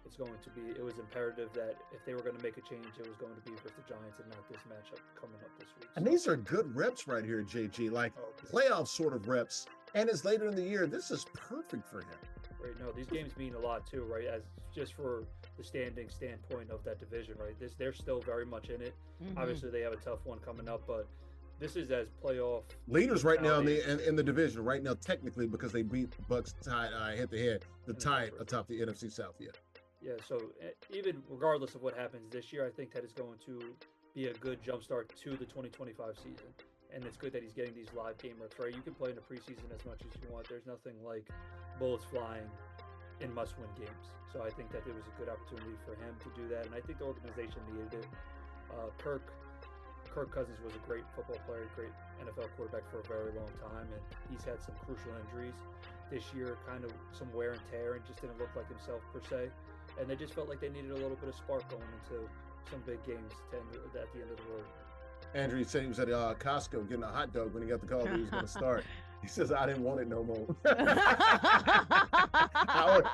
It was imperative that if they were going to make a change, it was going to be versus the Giants and not this matchup coming up this week. And these are good reps right here, JG, like playoff sort of reps. And it's later in the year. This is perfect for him. Right. No, these games mean a lot too, right? As just for the standpoint of that division, right? They're still very much in it. Obviously, they have a tough one coming up, but this is as playoff leaders right now in the division right now, technically, because they beat Bucks tied head to head, the tie atop the NFC South. Yeah, so even regardless of what happens this year, I think that is going to be a good jumpstart to the 2025 season. And it's good that he's getting these live game reps, right? You can play in the preseason as much as you want. There's nothing like bullets flying in must-win games. So I think that it was a good opportunity for him to do that, and I think the organization needed it. Kirk Cousins was a great football player, great NFL quarterback for a very long time, and he's had some crucial injuries this year, kind of some wear and tear, and just didn't look like himself per se. And they just felt like they needed a little bit of spark going into some big games at the end of the road. Andrew said he was at Costco getting a hot dog when he got the call that he was going to start. He says, I didn't want it no more.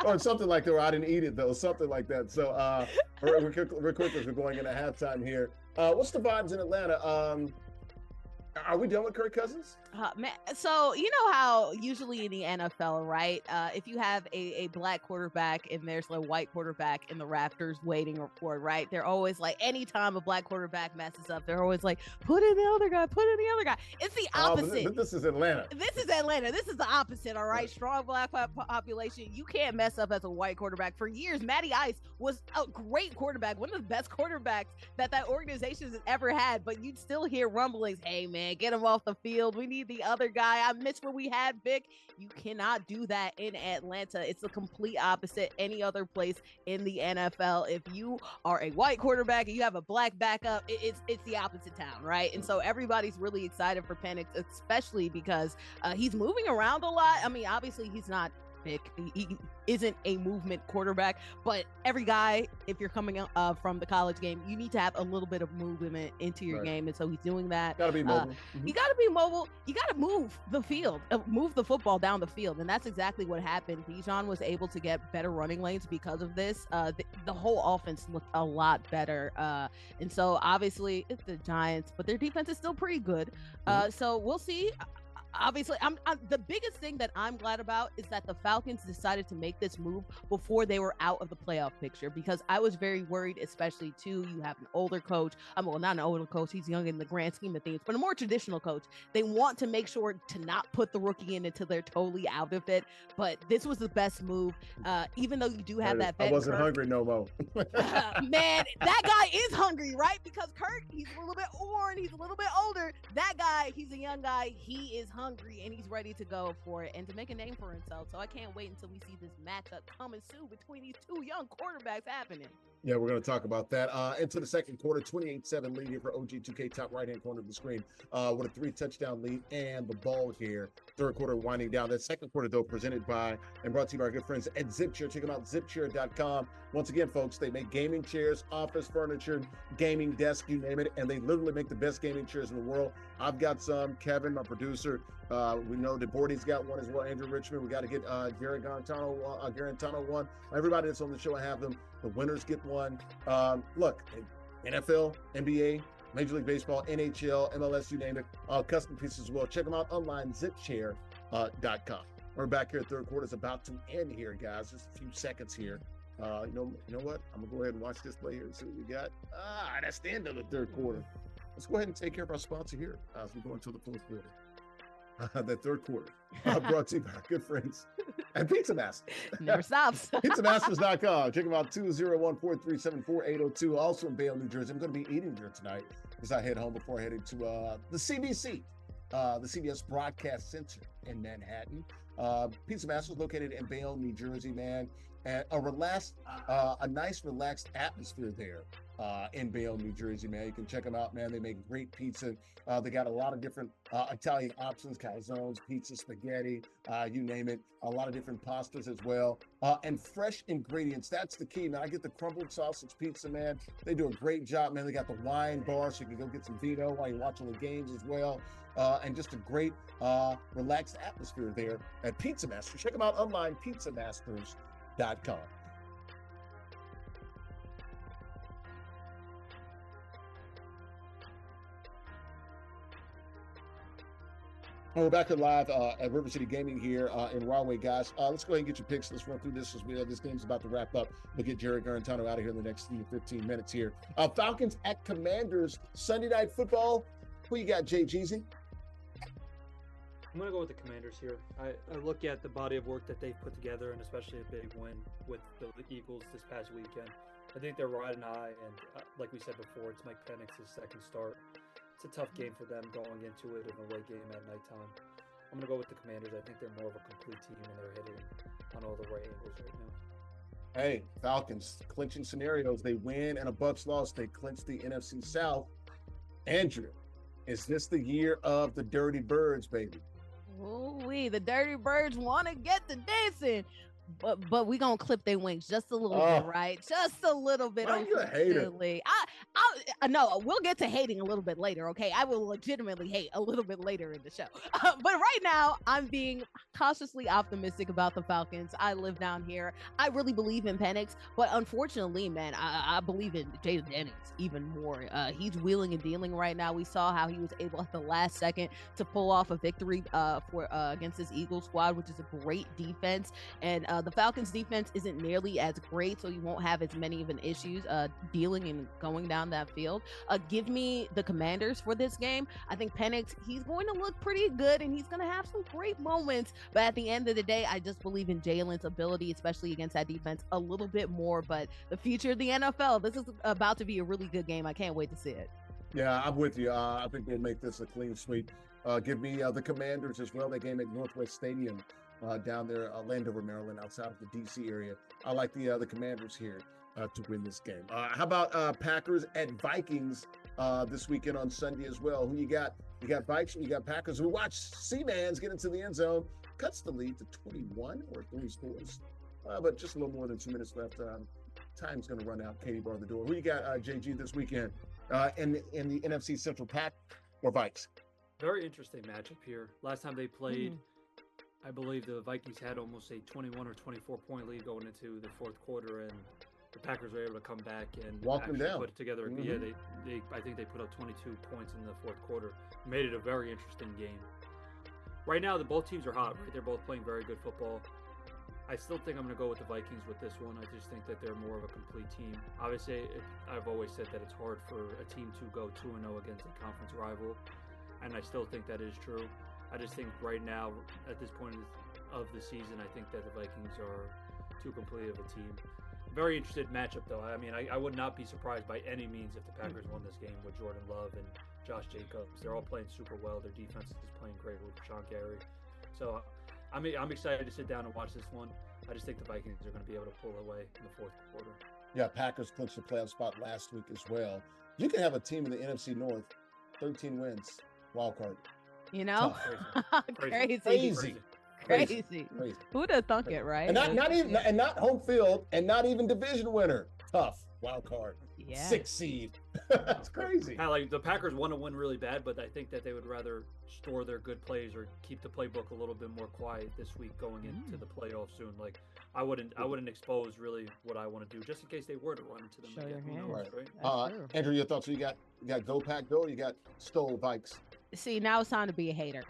or something like that, or I didn't eat it, though, something like that. So real quick as we're going into halftime here. What's the vibes in Atlanta? Are we done with Kirk Cousins? Man, so you know how usually in the NFL, right? If you have a black quarterback and there's a white quarterback in the rafters waiting for it, right? They're always like, anytime a black quarterback messes up, they're always like, put in the other guy, put in the other guy. It's the opposite. But this is Atlanta. This is Atlanta. This is the opposite, all right? Strong black population. You can't mess up as a white quarterback. For years, Matty Ice was a great quarterback, one of the best quarterbacks that organization has ever had, but you'd still hear rumblings, hey, man, get him off the field. We need the other guy. I miss where we had Vic. You cannot do that in Atlanta. It's the complete opposite any other place in the NFL. If you are a white quarterback and you have a black backup, it's the opposite town, right? And so everybody's really excited for Penix, especially because he's moving around a lot. I mean, obviously he's not Vic. He isn't a movement quarterback, but every guy, if you're coming from the college game, you need to have a little bit of movement into your game, and so he's doing that. Gotta be mobile. You gotta be mobile. You gotta move the field, move the football down the field, and that's exactly what happened. Desean was able to get better running lanes because of this. The whole offense looked a lot better, and so obviously it's the Giants, but their defense is still pretty good. So we'll see. Obviously, the biggest thing that I'm glad about is that the Falcons decided to make this move before they were out of the playoff picture, because I was very worried, especially too, you have an older coach. Well, not an older coach, he's young in the grand scheme of things, but a more traditional coach. They want to make sure to not put the rookie in until they're totally out of it. But this was the best move, even though you do have that vet. I wasn't hungry no more. Man, that guy is hungry, right? Because Kirk, he's a little bit worn, he's a little bit older. That guy, he's a young guy, he is hungry and he's ready to go for it and to make a name for himself. So I can't wait until we see this matchup coming soon between these two young quarterbacks happening. Yeah, we're going to talk about that. Into the second quarter, 28-7 lead here for OG2K, top right-hand corner of the screen, with a 3-touchdown lead and the ball here. Third quarter winding down. That second quarter, though, presented by and brought to you by our good friends at ZipChair. Check them out, zipchair.com. Once again, folks, they make gaming chairs, office furniture, gaming desk, you name it, and they literally make the best gaming chairs in the world. I've got some. Kevin, my producer, we know that Bordy's got one as well. Andrew Richmond, we got to get Jarrett Guarantano one. Everybody that's on the show, I have them. The winners get one. Look, NFL, NBA, Major League Baseball, NHL, MLS, you name it, custom pieces as well. Check them out online, zipchair.com. We're back here. Third quarter is about to end here, guys. Just a few seconds here. You know what? I'm going to go ahead and watch this play here and see what we got. That's the end of the third quarter. Let's go ahead and take care of our sponsor here as we go into the fourth quarter. The third quarter brought to you by our good friends at Pizza Masters. Never stops. PizzaMasters.com. Check them out, 201-437-4802. Also in Bayonne, New Jersey. I'm going to be eating here tonight as I head home before heading to the CBC, the CBS Broadcast Center in Manhattan. Pizza Masters located in Bayonne, New Jersey, man. And a nice, relaxed atmosphere there in Bayonne, New Jersey, man. You can check them out, man. They make great pizza. They got a lot of different Italian options, calzones, pizza, spaghetti, you name it. A lot of different pastas as well. And fresh ingredients. That's the key, man. I get the crumbled sausage pizza, man. They do a great job, man. They got the wine bar, so you can go get some vino while you're watching the games as well. And just a great, relaxed atmosphere there at Pizza Masters. Check them out online, PizzaMasters.com. We're back here live at River City Gaming here in Rahway, guys. Let's go ahead and get your picks. Let's run through this as this game's about to wrap up. We'll get Jarrett Guarantano out of here in the next 15 minutes here. Falcons at Commanders, Sunday Night Football. Who you got, Jay Jeezy? I'm going to go with the Commanders here. I look at the body of work that they've put together, and especially a big win with the Eagles this past weekend. I think they're riding high, and like we said before, it's Mike Penix's second start. It's a tough game for them going into it, an away game at nighttime. I'm going to go with the Commanders. I think they're more of a complete team, and they're hitting on all the right angles right now. Hey, Falcons, clinching scenarios. They win and a Bucs loss. They clinch the NFC South. Andrea, is this the year of the Dirty Birds, baby? Ooh-wee, the Dirty Birds want to get to dancing. But we gonna clip their wings just a little bit, right? Just a little bit. Why you a hater? I no, we'll get to hating a little bit later, okay? I will legitimately hate a little bit later in the show. But right now, I'm being cautiously optimistic about the Falcons. I live down here. I really believe in Penix, but unfortunately, man, I believe in Jaden Daniels even more. He's wheeling and dealing right now. We saw how he was able at the last second to pull off a victory against this Eagles squad, which is a great defense. And the Falcons defense isn't nearly as great, so you won't have as many of an issues dealing and going down that field. Give me the Commanders for this game. I think Penix, he's going to look pretty good, and he's going to have some great moments. But at the end of the day, I just believe in Jalen's ability, especially against that defense, a little bit more. But the future of the NFL, this is about to be a really good game. I can't wait to see it. Yeah, I'm with you. I think they'll make this a clean sweep. Give me the Commanders as well. They game at Northwest Stadium down there, Landover, Maryland, outside of the D.C. area. I like the Commanders here to win this game. How about Packers at Vikings this weekend on Sunday as well? Who you got? You got Vikes, you got Packers. We watched Seamans get into the end zone, cuts the lead to 21 or 3 scores, but just a little more than 2 minutes left. Time's going to run out. Katie barred the door. Who you got, JG, this weekend in the NFC Central, Pack or Vikes? Very interesting matchup here. Last time they played, I believe the Vikings had almost a 21 or 24 point lead going into the fourth quarter, and the Packers were able to come back and walk them down. Put it together. Yeah, I think they put up 22 points in the fourth quarter. Made it a very interesting game. Right now, both teams are hot. Right, they're both playing very good football. I still think I'm going to go with the Vikings with this one. I just think that they're more of a complete team. Obviously, I've always said that it's hard for a team to go 2-0 against a conference rival, and I still think that is true. I just think right now, at this point of the season, I think that the Vikings are too complete of a team. Very interested matchup, though. I mean, I would not be surprised by any means if the Packers won this game with Jordan Love and Josh Jacobs. They're all playing super well. Their defense is playing great with Sean Gary. So I'm excited to sit down and watch this one. I just think the Vikings are going to be able to pull away in the fourth quarter. Yeah, Packers clinched the playoff spot last week as well. You can have a team in the NFC North, 13 wins, wild card. You know, Crazy. Who'd have thunk it, right? And not home field, and not even division winner. Tough wild card. Yeah. 6 seed. That's crazy. Like the Packers want to win really bad, but I think that they would rather store their good plays or keep the playbook a little bit more quiet this week going into the playoffs soon. Like I wouldn't expose really what I want to do just in case they were to run into them. Show again. your hands. Right. Andrew, your thoughts? So you got Go Pack Go. You got Stole Vikes. See, now it's time to be a hater.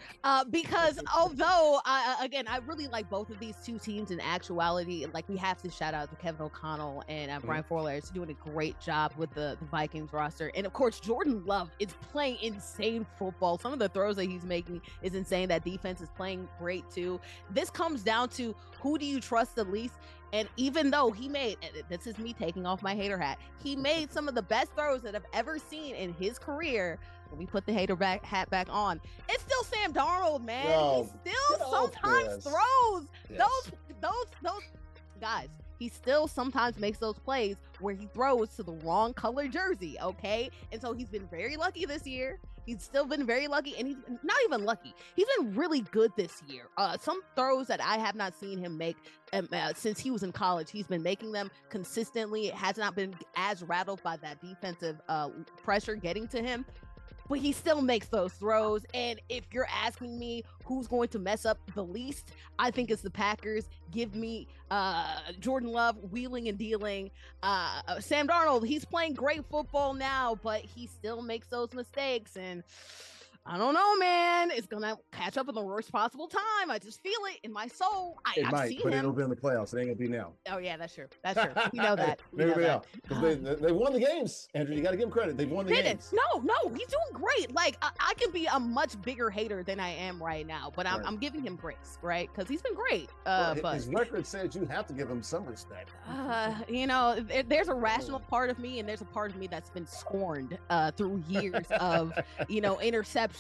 Because although, I really like both of these two teams in actuality, like we have to shout out to Kevin O'Connell and Brian Flores doing a great job with the Vikings roster. And of course, Jordan Love is playing insane football. Some of the throws that he's making is insane. That defense is playing great too. This comes down to who do you trust the least? And even though he made, this is me taking off my hater hat, he made some of the best throws that I've ever seen in his career. When we put the hater hat back on, it's still Sam Darnold, man. Yo, he still sometimes throws those guys. He still sometimes makes those plays where he throws to the wrong color jersey, okay? And so he's been very lucky this year. He's still been very lucky, and he's not even lucky. He's been really good this year. Some throws that I have not seen him make since he was in college, he's been making them consistently. It has not been as rattled by that defensive pressure getting to him. But he still makes those throws. And if you're asking me who's going to mess up the least, I think it's the Packers. Give me Jordan Love wheeling and dealing. Sam Darnold, he's playing great football now, but he still makes those mistakes. And I don't know, man. It's going to catch up in the worst possible time. I just feel it in my soul. It might, but it'll be in the playoffs. It ain't going to be now. Oh, yeah, that's true. That's true. You know that. Maybe they are. Because they won the games, Andrew. You got to give them credit. They've won the games. No, he's doing great. Like, I can be a much bigger hater than I am right now, but I'm giving him grace, right? Because he's been great. But his record says you have to give him some respect. You know, there's a rational part of me, and there's a part of me that's been scorned through years of, interceptions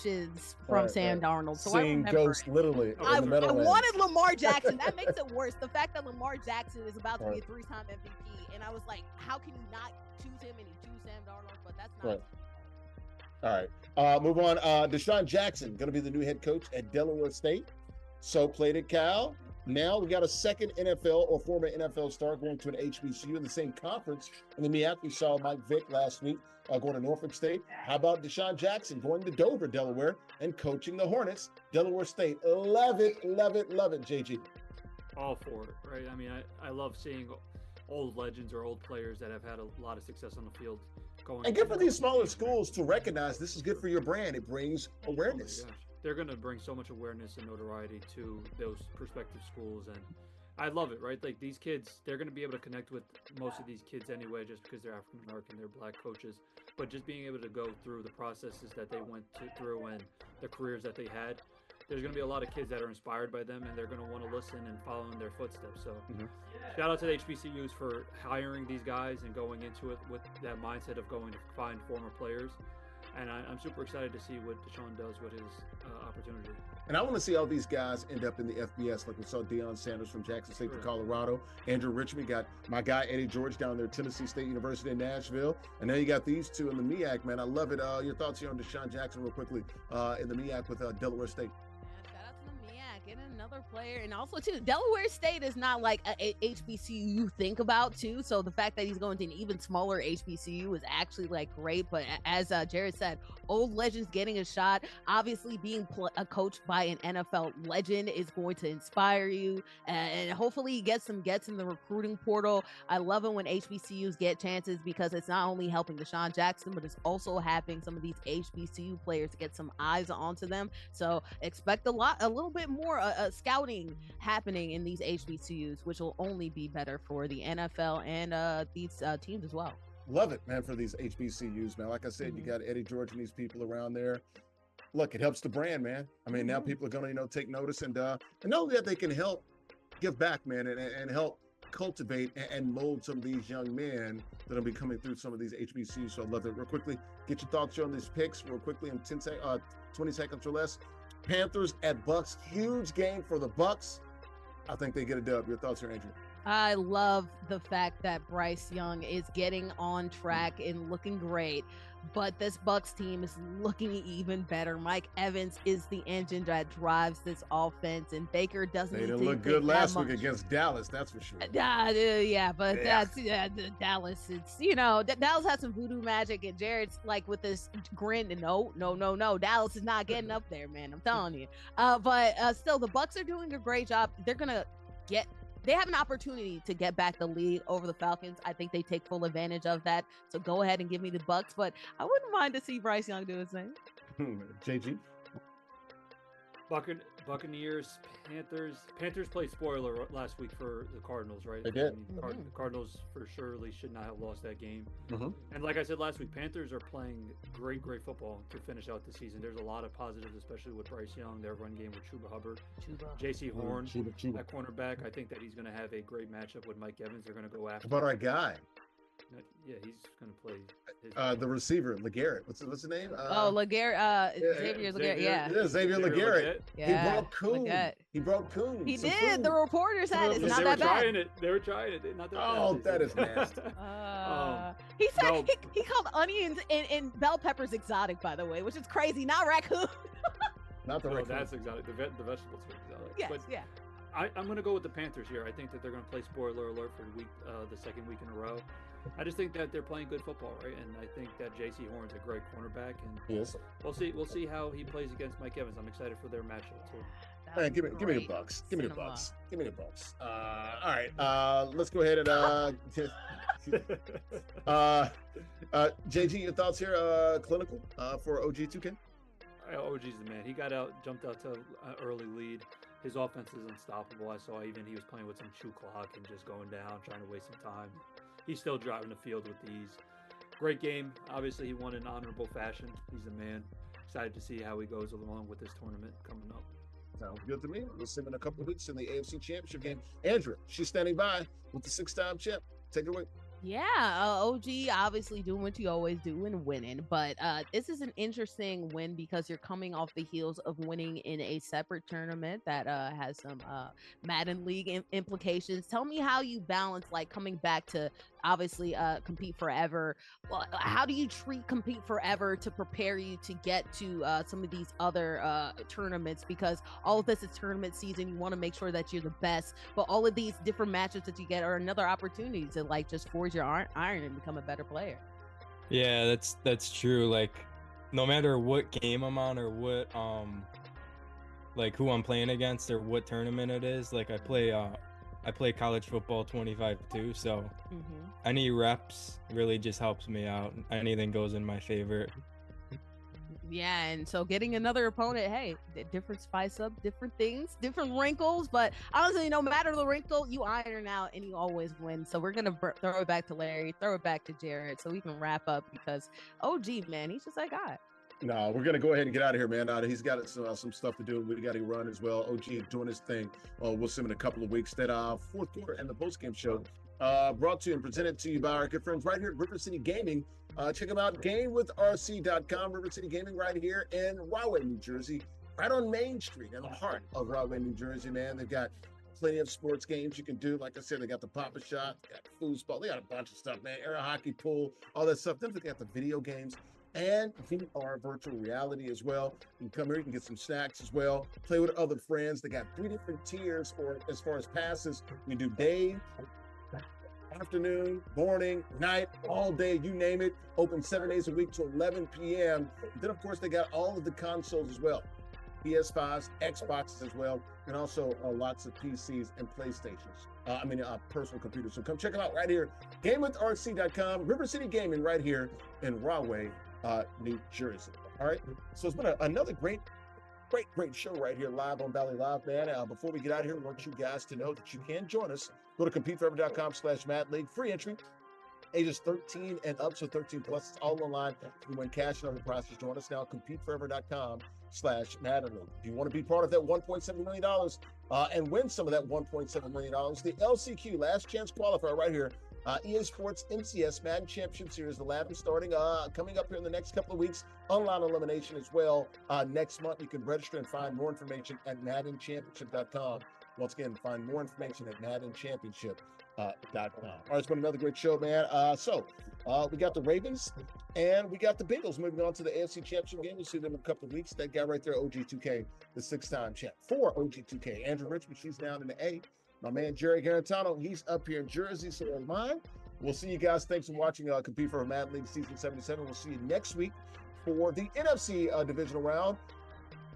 from Sam Darnold. So seeing ghosts literally I wanted Lamar Jackson. That makes it worse. The fact that Lamar Jackson is about to be a 3-time MVP, and I was like, how can you not choose him and you choose Sam Darnold? But that's not. All right. Move on. Desean Jackson going to be the new head coach at Delaware State. So played it, Cal. Now we got a second NFL or former NFL star going to an HBCU in the same conference. In the MEAC, we saw Mike Vick last week going to Norfolk State. How about Desean Jackson going to Dover, Delaware, and coaching the Hornets, Delaware State? Love it, JG. All for it, right? I mean, I love seeing old legends or old players that have had a lot of success on the field going. And good for these smaller schools to recognize this is good for your brand. It brings awareness. Oh they're going to bring so much awareness and notoriety to those prospective schools, and I love it, right? Like these kids, they're going to be able to connect with most of these kids anyway, just because they're African American, they're black coaches. But just being able to go through the processes that they went through and the careers that they had, there's going to be a lot of kids that are inspired by them, and they're going to want to listen and follow in their footsteps. So shout out to the HBCUs for hiring these guys and going into it with that mindset of going to find former players. And I'm super excited to see what Desean does with his opportunity. And I want to see how these guys end up in the FBS, like we saw Deion Sanders from Jackson State to Colorado. Andrew Richmond got my guy Eddie George down there, Tennessee State University in Nashville. And then you got these two in the MEAC, man. I love it. Your thoughts here on Desean Jackson real quickly in the MEAC with Delaware State. Get another player. And also too, Delaware State is not like a HBCU you think about too, so the fact that he's going to an even smaller HBCU is actually like great. But as Jarrett said, old legends getting a shot. Obviously being coached by an NFL legend is going to inspire you, and hopefully he gets some gets in the recruiting portal. I love it when HBCUs get chances because it's not only helping Desean Jackson, but it's also having some of these HBCU players to get some eyes onto them. So expect a little bit more scouting happening in these HBCUs, which will only be better for the NFL and these teams as well. Love it, man, for these HBCUs, man. Like I said, you got Eddie George and these people around there. Look, it helps the brand, man. I mean, now people are going to, take notice and not only that, they can help give back, man, and help cultivate and mold some of these young men that will be coming through some of these HBCUs. So I love it. Real quickly, get your thoughts on these picks real quickly in 20 seconds or less. Panthers at Bucks, huge game for the Bucks. I think they get a dub. Your thoughts here, Andrew? I love the fact that Bryce Young is getting on track and looking great, but this Bucks team is looking even better. Mike Evans is the engine that drives this offense, and Baker doesn't. They didn't look good last week against Dallas, that's for sure. Yeah, but that's Dallas. It's Dallas has some voodoo magic, and Jarrett's like with this grin. And no, Dallas is not getting up there, man. I'm telling you. But still, the Bucks are doing a great job. They have an opportunity to get back the lead over the Falcons. I think they take full advantage of that. So go ahead and give me the Bucks, but I wouldn't mind to see Bryce Young do his thing. JG? Buccaneers, Panthers. Panthers played spoiler last week for the Cardinals, right? They did. The Cardinals for surely should not have lost that game. Mm-hmm. And like I said last week, Panthers are playing great football to finish out the season. There's a lot of positives, especially with Bryce Young, their run game with Chuba Hubbard. J.C. Horn, that cornerback. I think that he's going to have a great matchup with Mike Evans. They're going to go after How about our guy? Yeah, he's going to play. The receiver, LeGarrette. What's his name? LeGarrette. Xavier LeGarrette. Yeah, Xavier LeGarrette. Yeah. He broke Coon. He broke Coon. He did. The reporters had it. It's not that bad. They were trying it. Not that bad. Oh, that is nasty. He said he called onions and bell peppers exotic, by the way, which is crazy. Not raccoon. Not the raccoon. That's exotic. The vegetables are exotic. Yes, but yeah. I'm going to go with the Panthers here. I think that they're going to play spoiler alert for the second week in a row. I just think that they're playing good football, right? And I think that J.C. Horn's a great cornerback, and yes, we'll see how he plays against Mike Evans. I'm excited for their matchup too. Man, give me the Bucks. Give me the Bucks. Give me the Bucks. All right, let's go ahead and JG, your thoughts here? Clinical for OG2K. OG's the man. He jumped out to an early lead. His offense is unstoppable. I saw even he was playing with some chew clock and just going down, trying to waste some time. He's still driving the field with ease. Great game. Obviously, he won in honorable fashion. He's the man. Excited to see how he goes along with this tournament coming up. Sounds good to me. We'll see him in a couple of weeks in the AFC Championship game. Andrea, she's standing by with the 6-time champ. Take it away. Yeah, OG obviously doing what you always do and winning, but this is an interesting win because you're coming off the heels of winning in a separate tournament that has some Madden League implications. Tell me how you balance like coming back to obviously compete forever. Well, how do you treat compete forever to prepare you to get to some of these other tournaments? Because all of this is tournament season. You want to make sure that you're the best, but all of these different matchups that you get are another opportunity to like just forge your iron and become a better player. Yeah, that's true. Like no matter what game I'm on or what like who I'm playing against or what tournament it is, like I play college football 25 too, so any reps really just helps me out. Anything goes in my favor. Yeah, and so getting another opponent, hey, different spice up, different things, different wrinkles, but honestly, no matter the wrinkle, you iron out and you always win. So we're going to throw it back to Larry, throw it back to Jarrett so we can wrap up because OG, man, he's just that guy. No, we're going to go ahead and get out of here, man. He's got some stuff to do. We got to run as well. OG doing his thing. We'll see him in a couple of weeks. That fourth quarter and the postgame show brought to you and presented to you by our good friends right here at River City Gaming. Check them out, gamewithrc.com. River City Gaming right here in Rahway, New Jersey, right on Main Street in the heart of Rahway, New Jersey, man. They've got plenty of sports games you can do. Like I said, they got the Papa Shot, they got foosball, they got a bunch of stuff, man. Air hockey, pool, all that stuff. Then they got the video games and VR virtual reality as well. You can come here, you can get some snacks as well, play with other friends. They got 3 different tiers for as far as passes. You do day, afternoon, morning, night, all day, you name it. Open 7 days a week to 11 p.m. Then, of course, they got all of the consoles as well. PS5s, Xboxes as well, and also lots of PCs and PlayStations. Personal computers. So come check them out right here. GameWithRC.com, River City Gaming right here in Rahway, New Jersey. All right. So it's been another great show right here live on Valley Live, man. Before we get out of here, we want you guys to know that you can join us. Go to CompeteForever.com/Madden League. Free entry. Ages 13 and up, so 13 plus. It's all online. You win cash and other prizes. Join us now. CompeteForever.com/Madden League. If you want to be part of that $1.7 million and win some of that $1.7 million, the LCQ Last Chance Qualifier right here EA Sports NCS Madden Championship Series, the lab is starting, coming up here in the next couple of weeks. Online elimination as well. Next month, you can register and find more information at maddenchampionship.com. Once again, find more information at maddenchampionship.com. All right, it's been another great show, man. We got the Ravens and we got the Bengals moving on to the AFC Championship game. We'll see them in a couple of weeks. That guy right there, OG2K, the 6-time champ for OG2K. Andrew Richmond, she's down in the A. My man, Jarrett Guarantano, he's up here in Jersey, so am I. We'll see you guys. Thanks for watching Compete for a Madden League Season 77. We'll see you next week for the NFC Divisional Round.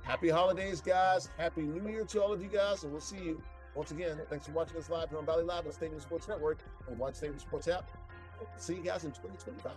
Happy holidays, guys. Happy New Year to all of you guys, and we'll see you once again. Thanks for watching us live here on Valley Live on Stadium Sports Network and Watch Stadium Sports app. See you guys in 2025.